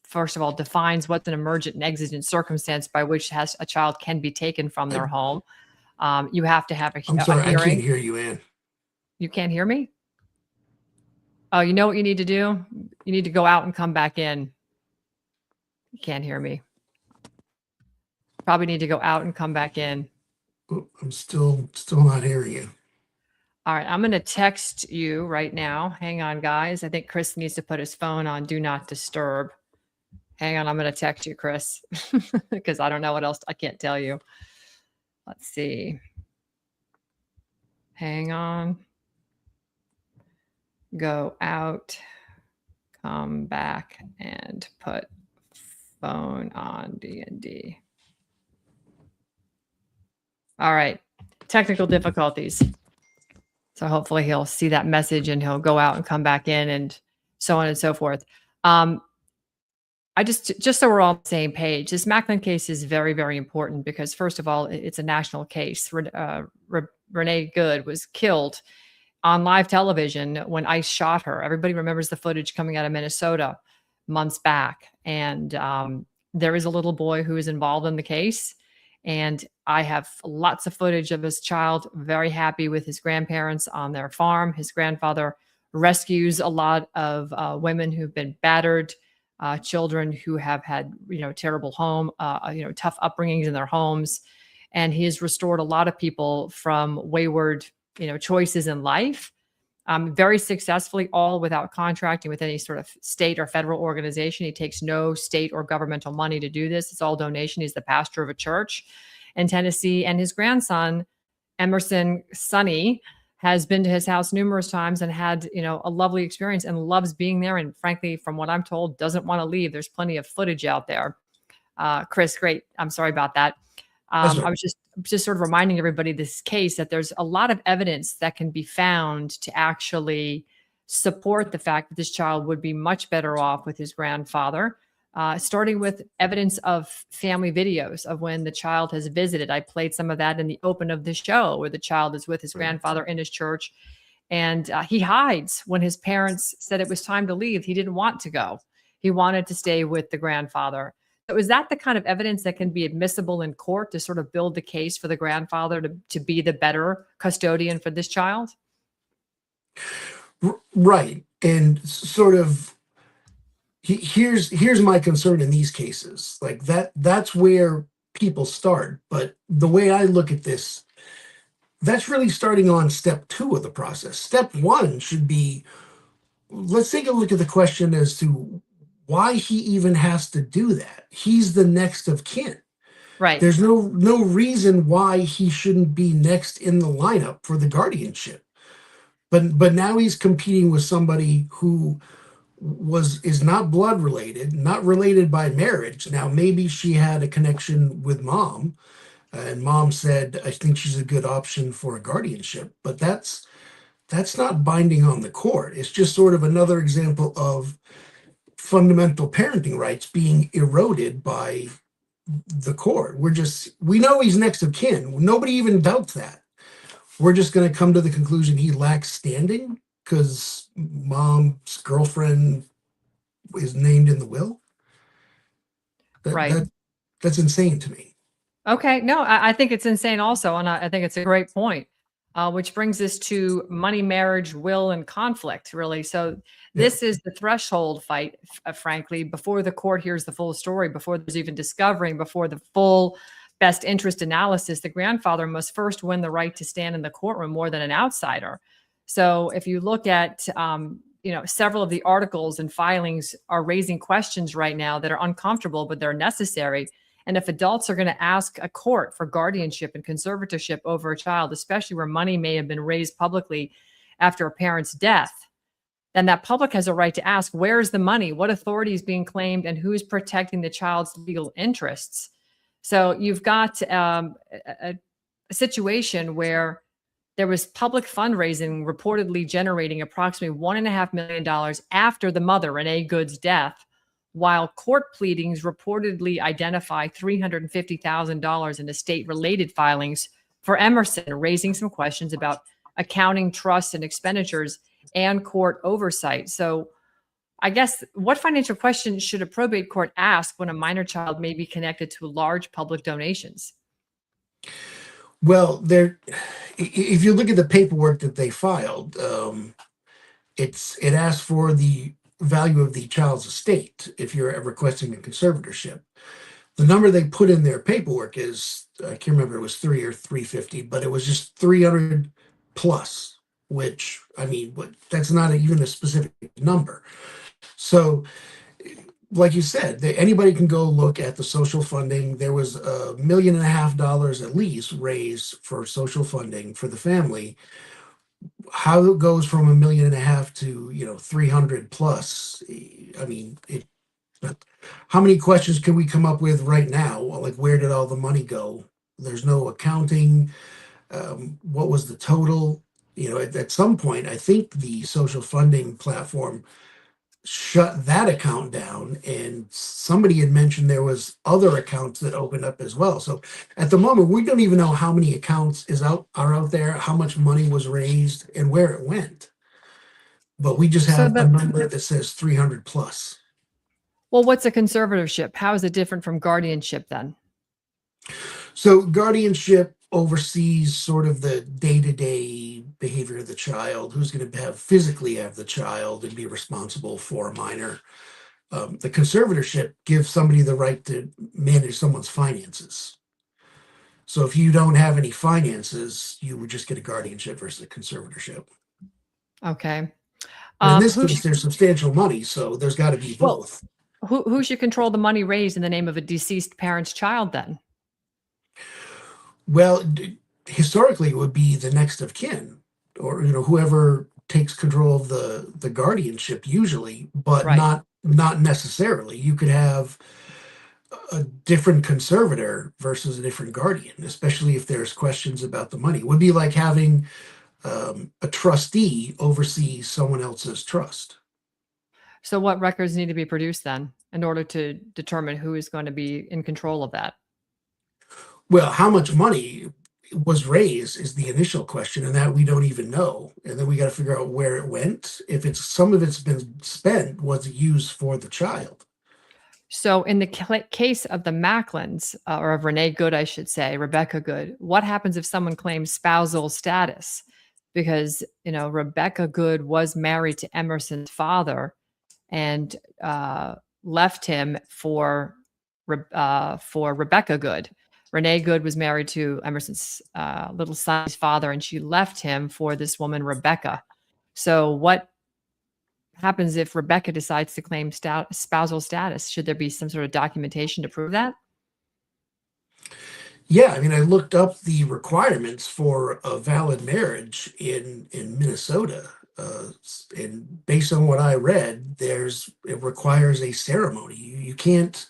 first of all, defines what's an emergent and exigent circumstance by which a child can be taken from their home. You have to have I'm a sorry, I can't hearing. hear you, Ann. You can't hear me? Oh, you know what you need to do? You need to go out and come back in. You can't hear me. Probably need to go out and come back in. Oh, I'm still not hearing you. All right, I'm going to text you right now. Hang on, guys. I think Chris needs to put his phone on do not disturb. Hang on, I'm going to text you, Chris, because I don't know what else. I can't tell you. Let's see. Hang on. Go out, come back, and put phone on D&D. All right, technical difficulties. So hopefully he'll see that message and he'll go out and come back in and so on and so forth. I just so we're all on the same page, this Macklin case is very, very important because first of all, it's a national case. Renee Good was killed on live television when ICE shot her. Everybody remembers the footage coming out of Minnesota months back. And there is a little boy who is involved in the case. And I have lots of footage of his child, very happy with his grandparents on their farm. His grandfather rescues a lot of women who've been battered, children who have had, terrible tough upbringings in their homes. And he has restored a lot of people from wayward, choices in life, very successfully, all without contracting with any sort of state or federal organization. He takes no state or governmental money to do this. It's all donation. He's the pastor of a church in Tennessee. And his grandson, Emerson Sonny, has been to his house numerous times and had, a lovely experience and loves being there. And frankly, from what I'm told, doesn't want to leave. There's plenty of footage out there. Chris, great. I'm sorry about that. I was just sort of reminding everybody this case that there's a lot of evidence that can be found to actually support the fact that this child would be much better off with his grandfather, starting with evidence of family videos of when the child has visited. I played some of that in the open of the show where the child is with his grandfather in his church, and he hides when his parents said it was time to leave. He didn't want to go. He wanted to stay with the grandfather. So is that the kind of evidence that can be admissible in court to sort of build the case for the grandfather to be the better custodian for this child? Right. And sort of here's my concern in these cases. Like that's where people start. But the way I look at this, that's really starting on step 2 of the process. Step 1 should be, let's take a look at the question as to why he even has to do that. He's the next of kin. Right. There's no reason why he shouldn't be next in the lineup for the guardianship. but now he's competing with somebody who is not blood related, not related by marriage. Now maybe she had a connection with mom, and mom said, I think she's a good option for a guardianship, but that's not binding on the court. It's just sort of another example of fundamental parenting rights being eroded by the court. We know he's next of kin. Nobody even doubts that. We're just going to come to the conclusion he lacks standing because mom's girlfriend is named in the will. Right. That's insane to me. Okay. No, I think it's insane also. And I think it's a great point, which brings us to money, marriage, will, and conflict, really. So this is the threshold fight, frankly, before the court hears the full story, before there's even discovering, before the full best interest analysis, the grandfather must first win the right to stand in the courtroom more than an outsider. So if you look at, several of the articles and filings are raising questions right now that are uncomfortable, but they're necessary. And if adults are going to ask a court for guardianship and conservatorship over a child, especially where money may have been raised publicly after a parent's death, then that public has a right to ask, where is the money? What authority is being claimed? And who's protecting the child's legal interests? So you've got a situation where there was public fundraising reportedly generating approximately $1.5 million after the mother, Renee Good's death, while court pleadings reportedly identify $350,000 in estate-related filings for Emerson, raising some questions about accounting, trusts, and expenditures and court oversight. So I guess what financial questions should a probate court ask when a minor child may be connected to large public donations? Well, if you look at the paperwork that they filed, it asks for the value of the child's estate if you're requesting a conservatorship. The number they put in their paperwork is, I can't remember, it was 3 or 350, but it was just 300 plus, which, I mean, that's not even a specific number. So like you said, anybody can go look at the social funding. There was $1.5 million at least raised for social funding for the family. How it goes from $1.5 million to 300 plus, I mean, how many questions can we come up with right now? Like, where did all the money go? There's no accounting. What was the total? At some point, I think the social funding platform shut that account down, and somebody had mentioned there was other accounts that opened up as well. So at the moment, we don't even know how many accounts are out there, how much money was raised, and where it went. But we just have a number that says 300 plus. Well, what's a conservatorship? How is it different from guardianship then? So guardianship oversees sort of the day-to-day behavior of the child, who's going to physically have the child and be responsible for a minor. The conservatorship gives somebody the right to manage someone's finances. So if you don't have any finances, you would just get a guardianship versus a conservatorship. Okay. In this case, there's substantial money, so there's got to be both. Who should control the money raised in the name of a deceased parent's child then? Well, historically, it would be the next of kin, or whoever takes control of the guardianship usually, but not necessarily. You could have a different conservator versus a different guardian, especially if there's questions about the money. It would be like having a trustee oversee someone else's trust. So what records need to be produced then in order to determine who is going to be in control of that? Well, how much money was raised is the initial question, and that we don't even know. And then we got to figure out where it went. If some of it's been spent, was it used for the child? So in the case of the Macklins, or of Renee Good, I should say, Rebecca Good, what happens if someone claims spousal status? Because, Rebecca Good was married to Emerson's father and left him for Rebecca Good. Renee Good was married to Emerson's little son's father, and she left him for this woman, Rebecca. So what happens if Rebecca decides to claim spousal status? Should there be some sort of documentation to prove that? Yeah, I mean, I looked up the requirements for a valid marriage in Minnesota, and based on what I read, it requires a ceremony. You can't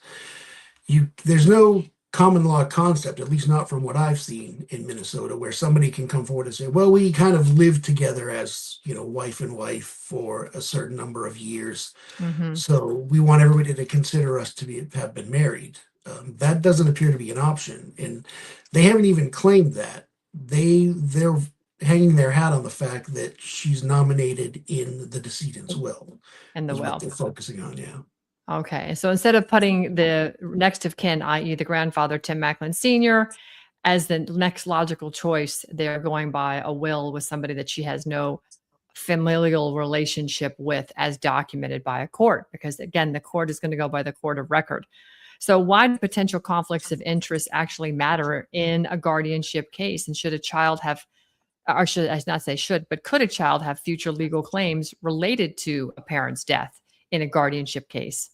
there's no common law concept, at least not from what I've seen in Minnesota, where somebody can come forward and say, well, we kind of lived together as, wife and wife for a certain number of years. Hmm. So we want everybody to consider us to have been married. That doesn't appear to be an option, and they haven't even claimed that. They're hanging their hat on the fact that she's nominated in the decedent's will, And the is what will. they're focusing on. Yeah. Okay. So instead of putting the next of kin, i.e., the grandfather, Tim Macklin Sr., as the next logical choice, they're going by a will with somebody that she has no familial relationship with, as documented by a court. Because again, the court is going to go by the court of record. So, why do potential conflicts of interest actually matter in a guardianship case? And should a child have, or should I not say should, but could a child have future legal claims related to a parent's death in a guardianship case?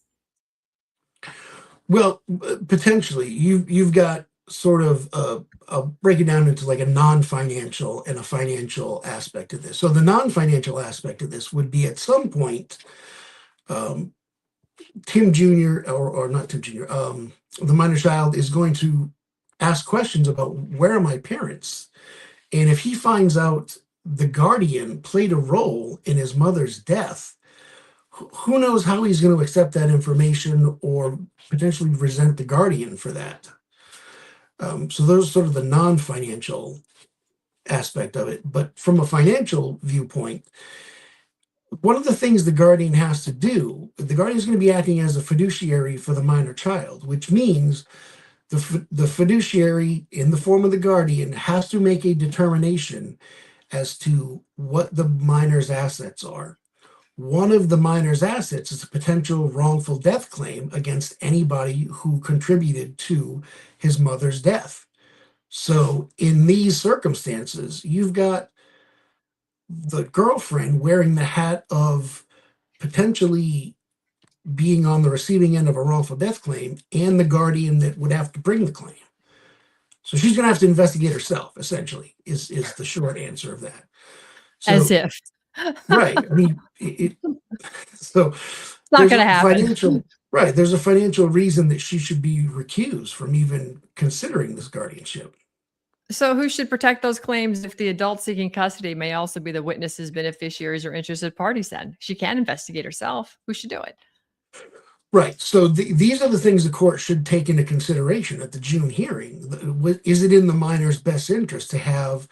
Well, potentially, you've got sort of I'll break it down into like a non-financial and a financial aspect of this. So the non-financial aspect of this would be at some point, um, Tim Jr. or not Tim Jr. The minor child is going to ask questions about where are my parents, and if he finds out the guardian played a role in his mother's death, who knows how he's going to accept that information or potentially resent the guardian for that. So those are sort of the non-financial aspect of it. But from a financial viewpoint, one of the things the guardian has to do, the guardian is going to be acting as a fiduciary for the minor child, which means the fiduciary in the form of the guardian has to make a determination as to what the minor's assets are. One of the minor's assets is a potential wrongful death claim against anybody who contributed to his mother's death. So, in these circumstances, you've got the girlfriend wearing the hat of potentially being on the receiving end of a wrongful death claim and the guardian that would have to bring the claim. So, she's going to have to investigate herself, essentially, is the short answer of that. As So, if. right. I mean, so It's not there's going a to happen. there's a financial reason that she should be recused from even considering this guardianship. So, who should protect those claims if the adult seeking custody may also be the witnesses, beneficiaries, or interested parties? Then she can investigate herself. Who should do it? Right. So these are the things the court should take into consideration at the June hearing. Is it in the minor's best interest to have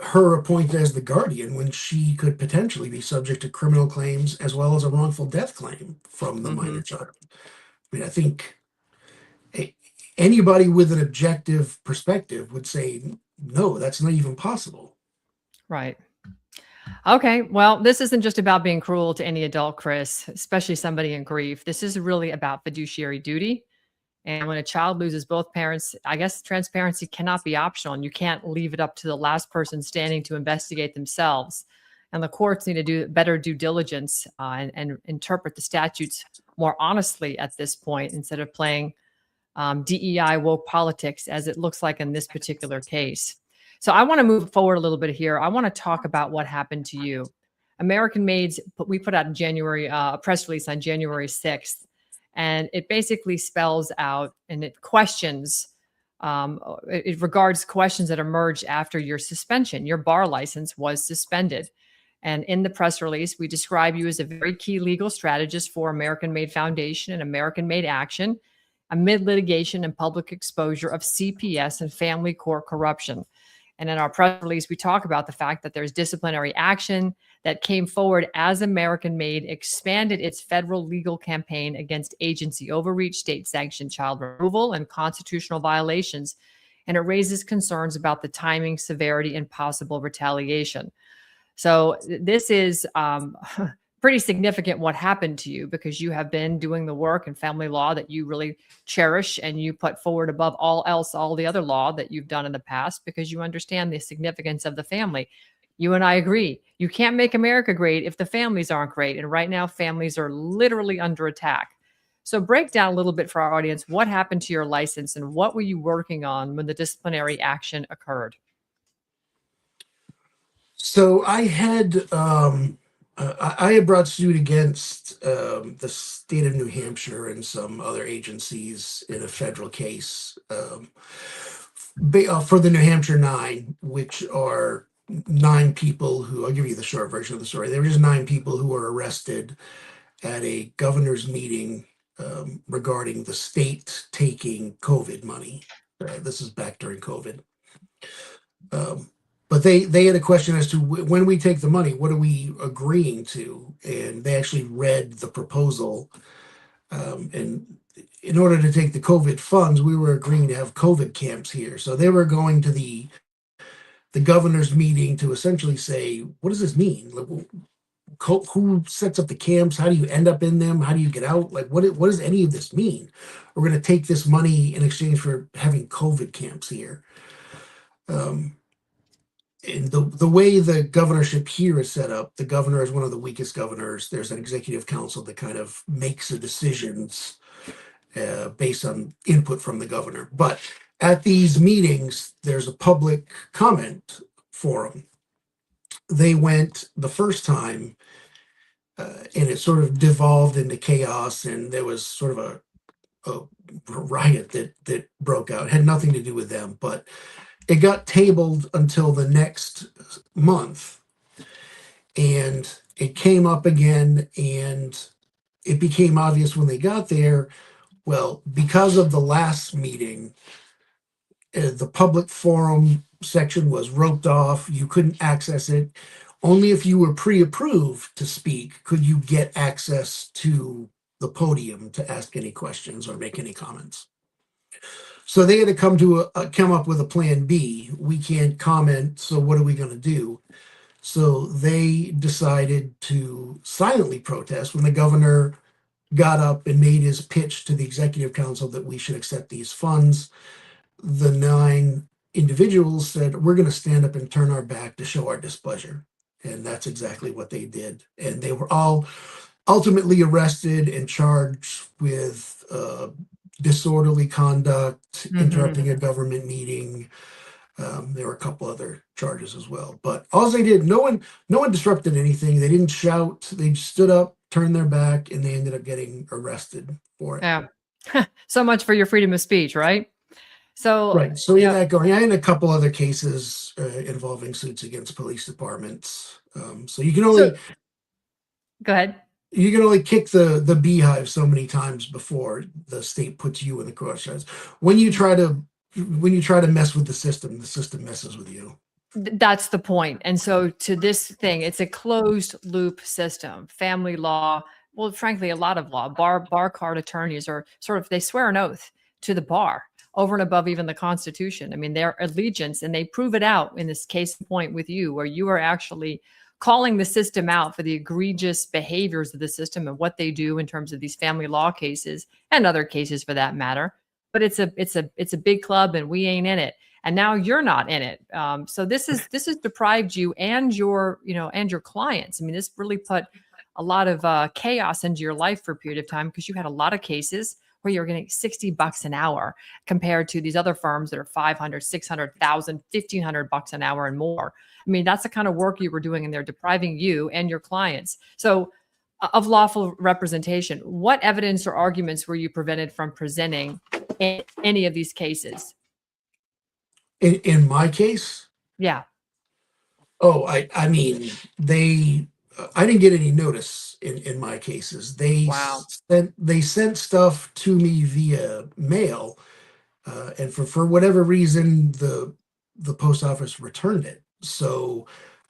her appointed as the guardian when she could potentially be subject to criminal claims as well as a wrongful death claim from the minor child? I mean, I think anybody with an objective perspective would say, no, that's not even possible. Right. Okay. Well, this isn't just about being cruel to any adult, Chris, especially somebody in grief. This is really about fiduciary duty. And when a child loses both parents, I guess transparency cannot be optional, and you can't leave it up to the last person standing to investigate themselves. And the courts need to do better due diligence and interpret the statutes more honestly at this point instead of playing DEI woke politics as it looks like in this particular case. So I want to move forward a little bit here. I want to talk about what happened to you. American Maids, we put out in January, a press release on January 6th, and it basically spells out and it questions, it regards questions that emerged after your suspension. Your bar license was suspended. And in the press release, we describe you as a very key legal strategist for American Made Foundation and American Made Action amid litigation and public exposure of CPS and family court corruption. And in our press release, we talk about the fact that there's disciplinary action that came forward as American Made expanded its federal legal campaign against agency overreach, state sanctioned child removal, and constitutional violations. And it raises concerns about the timing, severity, and possible retaliation. So this is pretty significant what happened to you because you have been doing the work in family law that you really cherish and you put forward above all else, all the other law that you've done in the past because you understand the significance of the family. You and I agree. You can't make America great if the families aren't great. And right now, families are literally under attack. So break down a little bit for our audience. What happened to your license and what were you working on when the disciplinary action occurred? So I had brought suit against the state of New Hampshire and some other agencies in a federal case for the New Hampshire Nine, which are 9 people who, I'll give you the short version of the story. There were just 9 people who were arrested at a governor's meeting regarding the state taking COVID money. This is back during COVID. But they had a question as to when we take the money, what are we agreeing to? And they actually read the proposal. And in order to take the COVID funds, we were agreeing to have COVID camps here. So they were going to the governor's meeting to essentially say, what does this mean? Like, who sets up the camps? How do you end up in them? How do you get out? Like, what does any of this mean? We're going to take this money in exchange for having COVID camps here. And the way the governorship here is set up, the governor is one of the weakest governors. There's an executive council that kind of makes the decisions based on input from the governor. But at these meetings, there's a public comment forum. They went the first time, and it sort of devolved into chaos, and there was sort of a riot that broke out. It had nothing to do with them, but it got tabled until the next month, and it came up again, and it became obvious when they got there, well, because of the last meeting, the public forum section was roped off. You couldn't access it. Only if you were pre-approved to speak could you get access to the podium to ask any questions or make any comments. So they had to come up with a plan B. We can't comment, so what are we going to do? So they decided to silently protest when the governor got up and made his pitch to the executive council that we should accept these funds. The 9 individuals said, we're going to stand up and turn our back to show our displeasure. And that's exactly what they did. And they were all ultimately arrested and charged with disorderly conduct, interrupting a government meeting. There were a couple other charges as well. But all they did, no one disrupted anything. They didn't shout. They stood up, turned their back, and they ended up getting arrested for it. Yeah. So much for your freedom of speech, right? So right. So in that going, I had a couple other cases involving suits against police departments. So you can only go ahead. You can only kick the beehive so many times before the state puts you in the crosshays. When you try to mess with the system messes with you. That's the point. And so to this thing, it's a closed loop system. Family law, well, frankly, a lot of law. Bar card attorneys are they swear an oath to the bar over and above even the Constitution. I mean, their allegiance, and they prove it out in this case point with you, where you are actually calling the system out for the egregious behaviors of the system and what they do in terms of these family law cases and other cases for that matter. But it's a big club, and we ain't in it. And now you're not in it. So this has deprived you and your clients. I mean, this really put a lot of chaos into your life for a period of time, because you had a lot of cases where you're getting $60 an hour compared to these other firms that are $500, $600, $1,000, $1,500 an hour and more. I mean, that's the kind of work you were doing, and they're depriving you and your clients. So of lawful representation, what evidence or arguments were you prevented from presenting in any of these cases? In my case? Yeah. Oh, I mean, I didn't get any notice in my cases. They sent stuff to me via mail, and for whatever reason, the post office returned it. So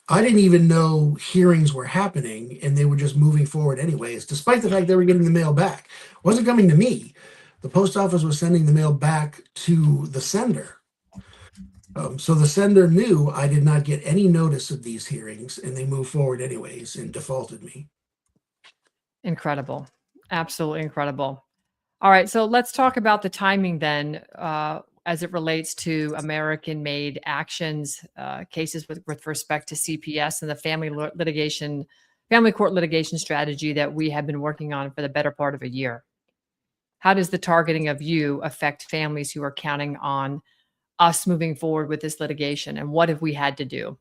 I didn't even know hearings were happening, and they were just moving forward anyways, despite the fact they were getting the mail back. It wasn't coming to me. The post office was sending the mail back to the sender. So the sender knew I did not get any notice of these hearings, and they moved forward anyways and defaulted me. Incredible. Absolutely incredible. All right. So let's talk about the timing then, as it relates to American-made actions, cases with respect to CPS and the family court litigation strategy that we have been working on for the better part of a year. how does the targeting of you affect families who are counting on us moving forward with this litigation? And what have we had to do?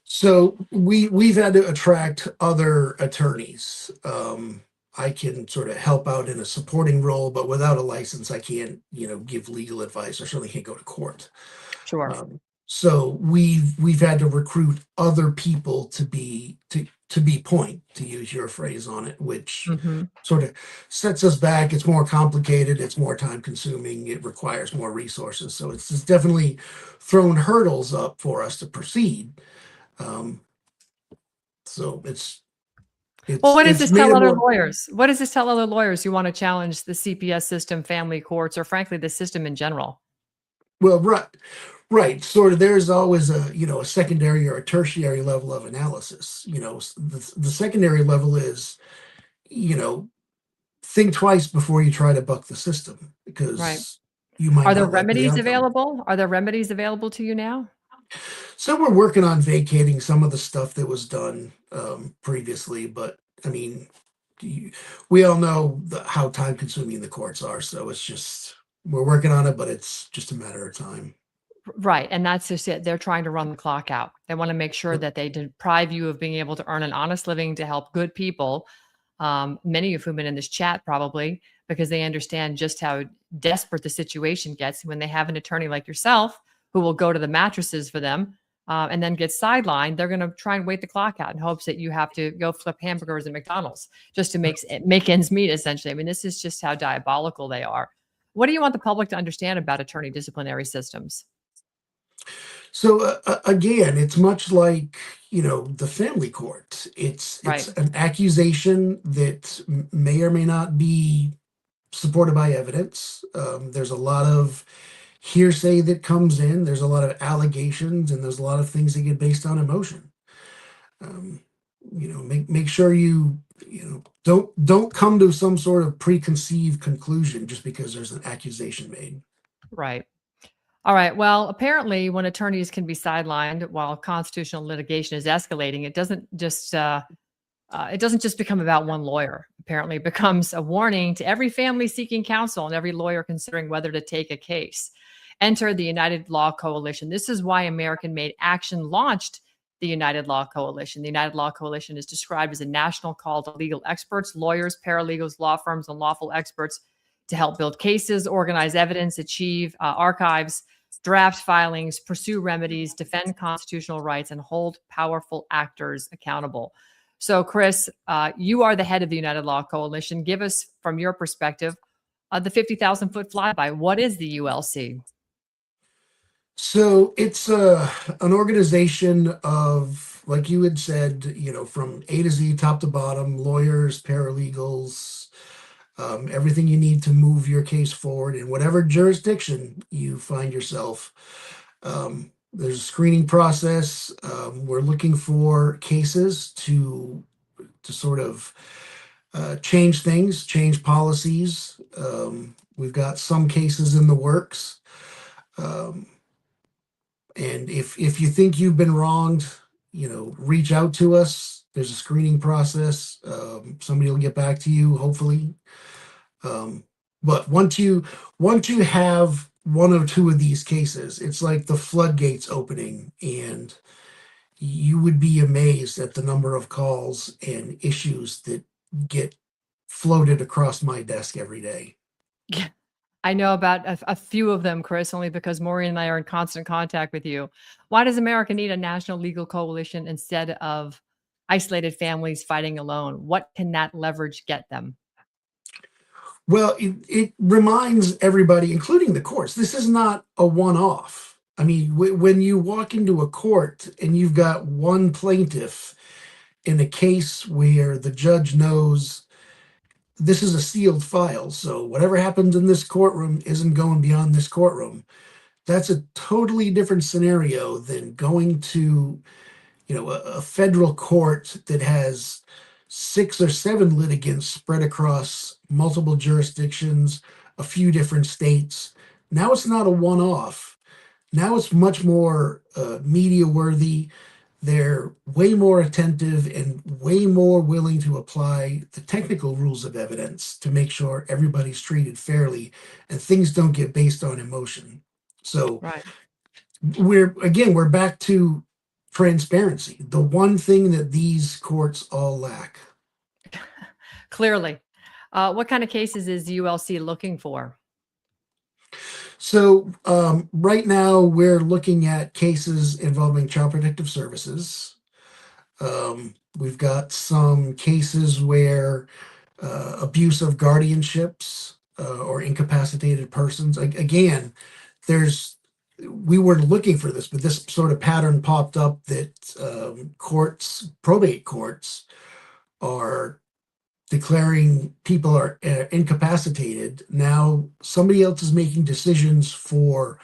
So we've had to attract other attorneys. I can sort of help out in a supporting role, but without a license, I can't, give legal advice. I certainly can't go to court. Sure. So we've had to recruit other people to be point, to use your phrase on it, which Mhm. sort of sets us back. It's more complicated. It's more time consuming. It requires more resources. So it's definitely thrown hurdles up for us to proceed. So Well, what does it's this made tell it other more. lawyers? What does this tell other lawyers who want to challenge the CPS system, family courts, or frankly, the system in general? Well, right. Sort of. There's always a secondary or a tertiary level of analysis. The secondary level is, you know, think twice before you try to buck the system Right. because you might Are there not like the remedies outcome. available? Are there remedies available to you now? So we're working on vacating some of the stuff that was done previously, but I mean, we all know how time consuming the courts are. So it's just we're working on it, but it's just a matter of time. Right, and that's just it. They're trying to run the clock out. They wanna make sure that they deprive you of being able to earn an honest living to help good people, many of whom been in this chat probably, because they understand just how desperate the situation gets when they have an attorney like yourself who will go to the mattresses for them, and then get sidelined. They're gonna try and wait the clock out in hopes that you have to go flip hamburgers at McDonald's just to make ends meet, essentially. I mean, this is just how diabolical they are. What do you want the public to understand about attorney disciplinary systems? So again, it's much like the family court. It's Right. an accusation that may or may not be supported by evidence. There's a lot of hearsay that comes in. There's a lot of allegations, and there's a lot of things that get based on emotion. Um, make sure don't come to some sort of preconceived conclusion just because there's an accusation made. Right. All right. Well, apparently, when attorneys can be sidelined while constitutional litigation is escalating, it doesn't just become about one lawyer. Apparently, it becomes a warning to every family seeking counsel and every lawyer considering whether to take a case. Enter the United Law Coalition. This is why American Made Action launched the United Law Coalition. The United Law Coalition is described as a national call to legal experts, lawyers, paralegals, law firms, and lawful experts to help build cases, organize evidence, achieve archives, draft filings, pursue remedies, defend constitutional rights, and hold powerful actors accountable. So, Chris, you are the head of the United Law Coalition. Give us, from your perspective, the 50,000-foot flyby. What is the ULC? So it's an organization of, like you had said, from A to Z, top to bottom, lawyers, paralegals, everything you need to move your case forward in whatever jurisdiction you find yourself. There's a screening process. We're looking for cases to sort of change things, change policies. We've got some cases in the works. And if you think you've been wronged, reach out to us. There's a screening process. Somebody will get back to you, hopefully. But once you have one or two of these cases, it's like the floodgates opening, and you would be amazed at the number of calls and issues that get floated across my desk every day. I know about a few of them, Chris, only because Maureen and I are in constant contact with you. Why does America need a national legal coalition instead of isolated families fighting alone? What can that leverage get them? Well, it reminds everybody, including the courts, this is not a one-off. I mean, when you walk into a court and you've got one plaintiff in a case where the judge knows this is a sealed file, so whatever happens in this courtroom isn't going beyond this courtroom. That's a totally different scenario than going to, a federal court that has 6 or 7 litigants spread across multiple jurisdictions, a few different states. Now it's not a one-off. Now it's much more media worthy. they're way more attentive and way more willing to apply the technical rules of evidence to make sure everybody's treated fairly and things don't get based on emotion. So Right. we're back to transparency, the one thing that these courts all lack. Clearly. What kind of cases is ULC looking for? So right now we're looking at cases involving Child Protective Services. We've got some cases where abuse of guardianships or incapacitated persons. Again, we weren't looking for this, but this sort of pattern popped up that probate courts are declaring people are incapacitated. Now somebody else is making decisions for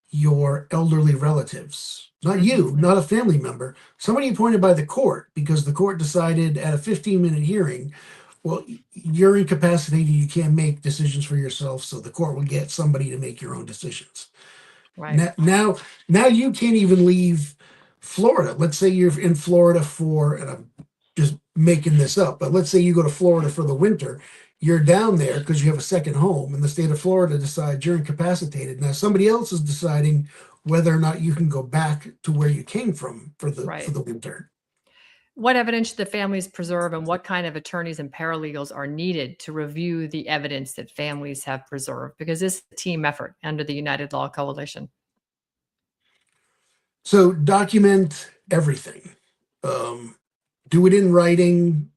your elderly relatives, not you, not a family member, somebody appointed by the court because the court decided at a 15-minute hearing, well, you're incapacitated, you can't make decisions for yourself, so the court will get somebody to make your own decisions. Right. Now you can't even leave Florida. Let's say you're in Florida for, and I'm just making this up, but let's say you go to Florida for the winter. You're down there because you have a second home, and the state of Florida decides you're incapacitated. Now somebody else is deciding whether or not you can go back to where you came from for the winter. What evidence should the families preserve, and what kind of attorneys and paralegals are needed to review the evidence that families have preserved? Because this is a team effort under the United Law Coalition. So document everything. Do it in writing.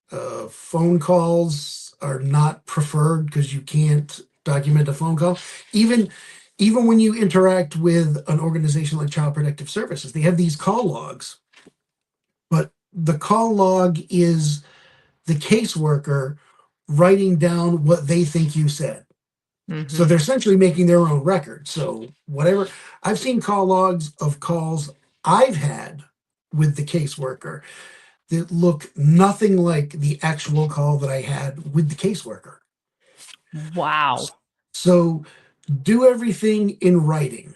Phone calls are not preferred because you can't document a phone call. Even when you interact with an organization like Child Protective Services, they have these call logs, but the call log is the caseworker writing down what they think you said. So they're essentially making their own record. So whatever, I've seen call logs of calls I've had with the caseworker that look nothing like the actual call that I had with the caseworker. Wow. So do everything in writing,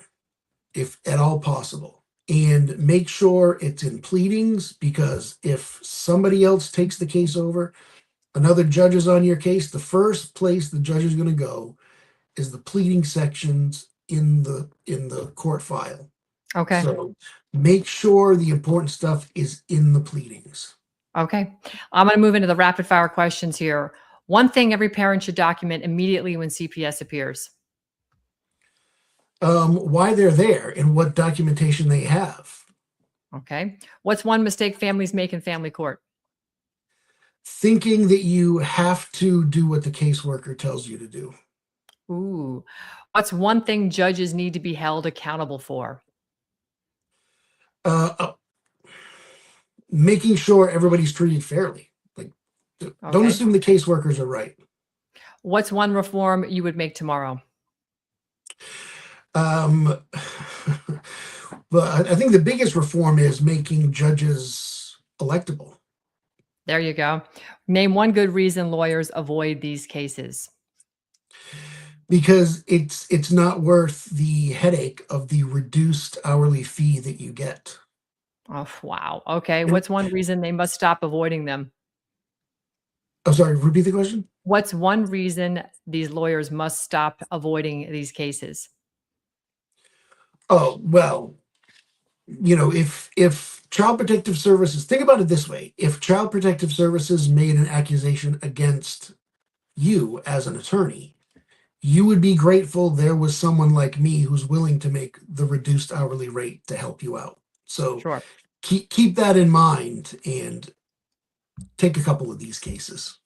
if at all possible, and make sure it's in pleadings, because if somebody else takes the case over, another judge is on your case, the first place the judge is going to go is the pleading sections in the court file. Okay. So make sure the important stuff is in the pleadings. Okay. I'm going to move into the rapid fire questions here. One thing every parent should document immediately when CPS appears. Why they're there and what documentation they have. Okay. What's one mistake families make in family court? Thinking that you have to do what the caseworker tells you to do. Ooh. What's one thing judges need to be held accountable for? Making sure everybody's treated fairly. Like, don't assume the caseworkers are right. What's one reform you would make tomorrow? But I think the biggest reform is making judges electable. There you go. Name one good reason lawyers avoid these cases. Because it's not worth the headache of the reduced hourly fee that you get. Oh, wow. Okay. What's one reason they must stop avoiding them? I'm sorry, repeat the question. What's one reason these lawyers must stop avoiding these cases? Oh, well, if Child Protective Services, think about it this way. If Child Protective Services made an accusation against you as an attorney, you would be grateful there was someone like me who's willing to make the reduced hourly rate to help you out. So Sure. keep that in mind and take a couple of these cases.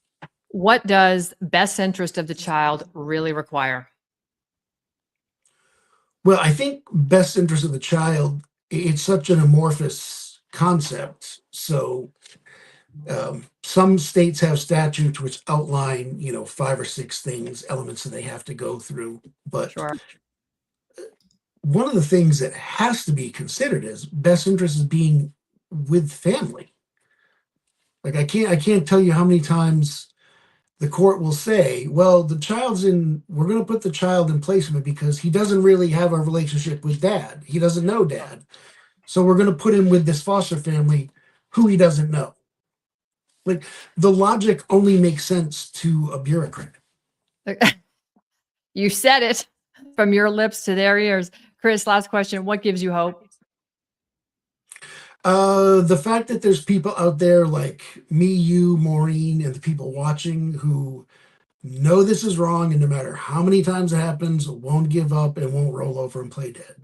What does best interest of the child really require? Well, I think best interest of the child, it's such an amorphous concept. So some states have statutes which outline, 5 or 6 things, elements that they have to go through. But Sure. one of the things that has to be considered is best interest is being with family. Like I can't tell you how many times the court will say, well, we're going to put the child in placement because he doesn't really have a relationship with dad. He doesn't know dad. So we're going to put him with this foster family who he doesn't know. Like, the logic only makes sense to a bureaucrat. You said it from your lips to their ears. Chris, last question. What gives you hope? The fact that there's people out there like me, you, Maureen, and the people watching who know this is wrong, and no matter how many times it happens, won't give up and won't roll over and play dead.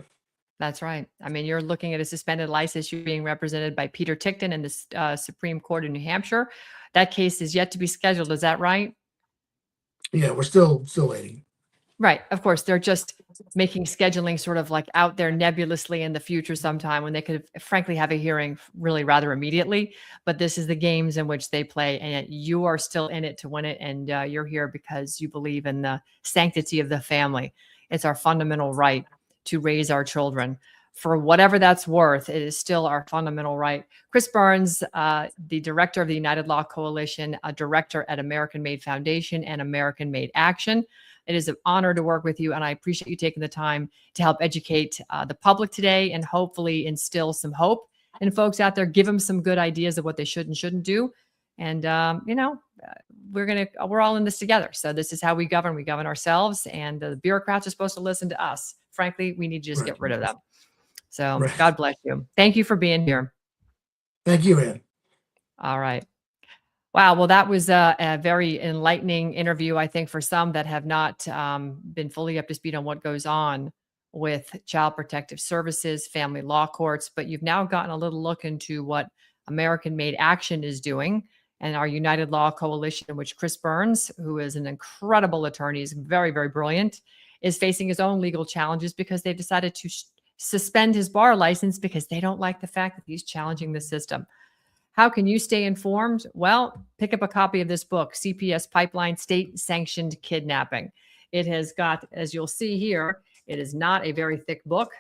That's right. I mean, you're looking at a suspended license. You're being represented by Peter Tickton in the Supreme Court in New Hampshire. That case is yet to be scheduled. Is that right? Yeah, we're still waiting. Right. Of course, they're just making scheduling sort of like out there nebulously in the future sometime when they could frankly have a hearing really rather immediately. But this is the games in which they play, and yet you are still in it to win it. And you're here because you believe in the sanctity of the family. It's our fundamental right to raise our children. For whatever that's worth, it is still our fundamental right. Chris Burns, the director of the United Law Coalition, a director at American Made Foundation and American Made Action. It is an honor to work with you, and I appreciate you taking the time to help educate the public today and hopefully instill some hope in folks out there. Give them some good ideas of what they should and shouldn't do. And, we're all in this together. So this is how we govern. We govern ourselves, and the bureaucrats are supposed to listen to us. Frankly, we need to just get rid of them. So God bless you. Thank you for being here. Thank you, Ann. All right. Wow. Well, that was a very enlightening interview, I think, for some that have not been fully up to speed on what goes on with Child Protective Services, family law courts. But you've now gotten a little look into what American Made Action is doing and our United Law Coalition, in which Chris Burns, who is an incredible attorney, is very, very brilliant, is facing his own legal challenges because they've decided to suspend his bar license because they don't like the fact that he's challenging the system. How can you stay informed? Well, pick up a copy of this book, CPS Pipeline State Sanctioned Kidnapping. It has got, as you'll see here, it is not a very thick book.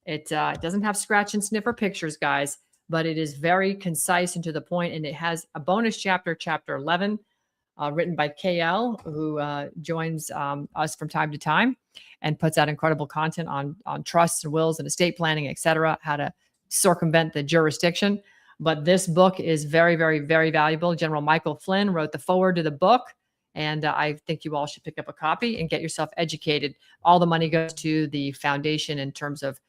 It doesn't have scratch and sniffer pictures, guys, but it is very concise and to the point, and it has a bonus chapter, chapter 11, written by KL, who joins us from time to time and puts out incredible content on trusts and wills and estate planning, et cetera, how to circumvent the jurisdiction. But this book is very, very, very valuable. General Michael Flynn wrote the foreword to the book, and I think you all should pick up a copy and get yourself educated. All the money goes to the foundation in terms of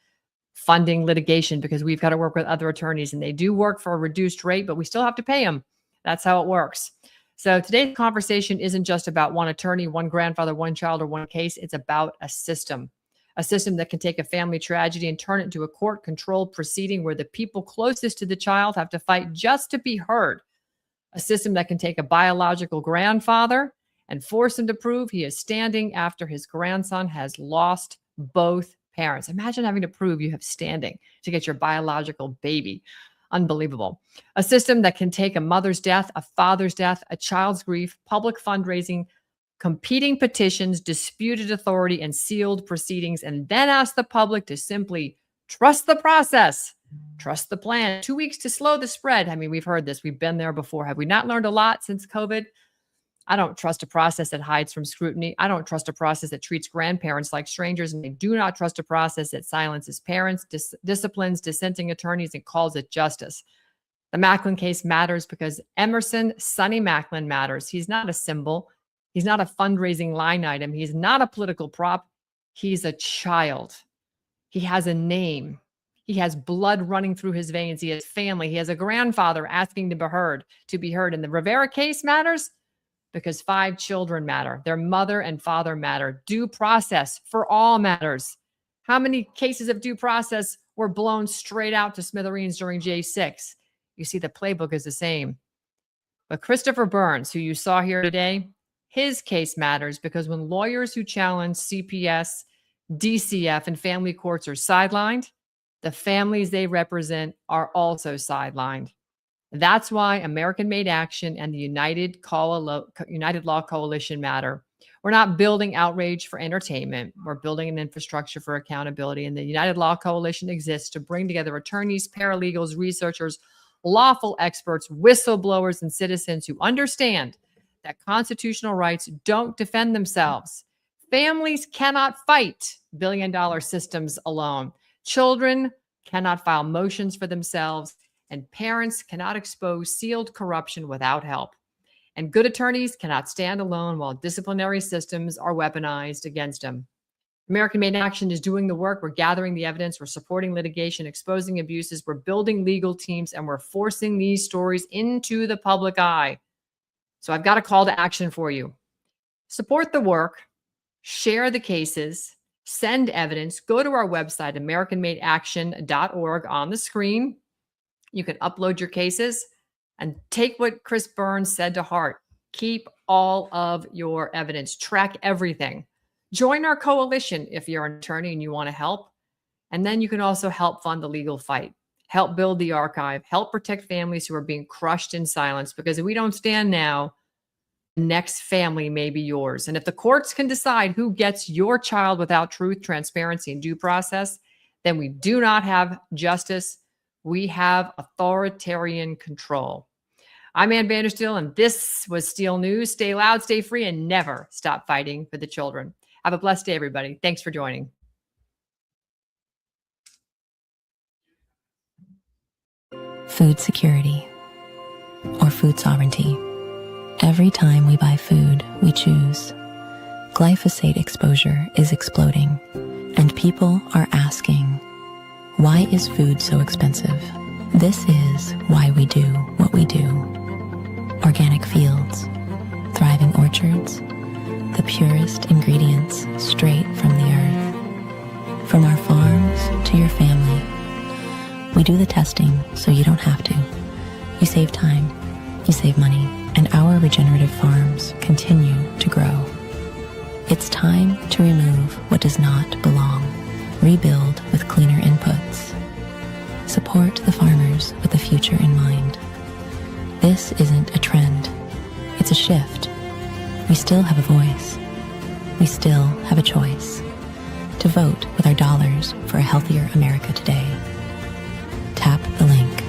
funding litigation because we've got to work with other attorneys, and they do work for a reduced rate, but we still have to pay them. That's how it works. So today's conversation isn't just about one attorney, one grandfather, one child, or one case. It's about a system that can take a family tragedy and turn it into a court-controlled proceeding where the people closest to the child have to fight just to be heard. A system that can take a biological grandfather and force him to prove he is standing after his grandson has lost both parents. Imagine having to prove you have standing to get your biological baby. Unbelievable. A system that can take a mother's death, a father's death, a child's grief, public fundraising, competing petitions, disputed authority, and sealed proceedings, and then ask the public to simply trust the process, trust the plan. 2 weeks to slow the spread. I mean, we've heard this. We've been there before. Have we not learned a lot since COVID? I don't trust a process that hides from scrutiny. I don't trust a process that treats grandparents like strangers, and I do not trust a process that silences parents, disciplines dissenting attorneys, and calls it justice. The Macklin case matters because Emerson Sonny Macklin matters. He's not a symbol. He's not a fundraising line item. He's not a political prop. He's a child. He has a name. He has blood running through his veins. He has family. He has a grandfather asking to be heard. And the Rivera case matters because 5 children matter. Their mother and father matter. Due process for all matters. How many cases of due process were blown straight out to smithereens during J6? You see, the playbook is the same. But Christopher Burns, who you saw here today, his case matters because when lawyers who challenge CPS, DCF, and family courts are sidelined, the families they represent are also sidelined. That's why American Made Action and the United Law Coalition matter. We're not building outrage for entertainment. We're building an infrastructure for accountability. And the United Law Coalition exists to bring together attorneys, paralegals, researchers, lawful experts, whistleblowers, and citizens who understand that constitutional rights don't defend themselves. Families cannot fight billion-dollar systems alone. Children cannot file motions for themselves, and parents cannot expose sealed corruption without help. And good attorneys cannot stand alone while disciplinary systems are weaponized against them. American Made Action is doing the work. We're gathering the evidence. We're supporting litigation, exposing abuses. We're building legal teams, and we're forcing these stories into the public eye. So I've got a call to action for you. Support the work, share the cases, send evidence. Go to our website, AmericanMadeAction.org, on the screen. You can upload your cases and take what Chris Burns said to heart. Keep all of your evidence. Track everything. Join our coalition if you're an attorney and you want to help. And then you can also help fund the legal fight, help build the archive, help protect families who are being crushed in silence. Because if we don't stand now, the next family may be yours. And if the courts can decide who gets your child without truth, transparency, and due process, then we do not have justice. We have authoritarian control. I'm Ann Vandersteel, and this was Steel News. Stay loud, stay free, and never stop fighting for the children. Have a blessed day, everybody. Thanks for joining. Food security or food sovereignty. Every time we buy food, we choose. Glyphosate exposure is exploding, and people are asking, why is food so expensive? This is why we do what we do. Organic fields, thriving orchards, the purest ingredients straight from the earth. From our farms to your family, we do the testing so you don't have to. You save time, you save money, and our regenerative farms continue to grow. It's time to remove what does not belong, rebuild with cleaner inputs. Support the farmers with the future in mind. This isn't a trend, it's a shift. We still have a voice. We still have a choice to vote with our dollars for a healthier America today. Tap the link.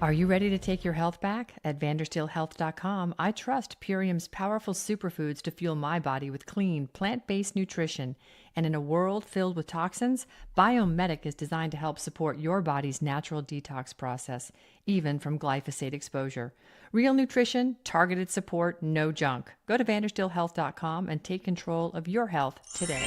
Are you ready to take your health back? At VandersteelHealth.com, I trust Purium's powerful superfoods to fuel my body with clean, plant-based nutrition. And in a world filled with toxins, Biomedic is designed to help support your body's natural detox process, even from glyphosate exposure. Real nutrition, targeted support, no junk. Go to VandersteelHealth.com and take control of your health today.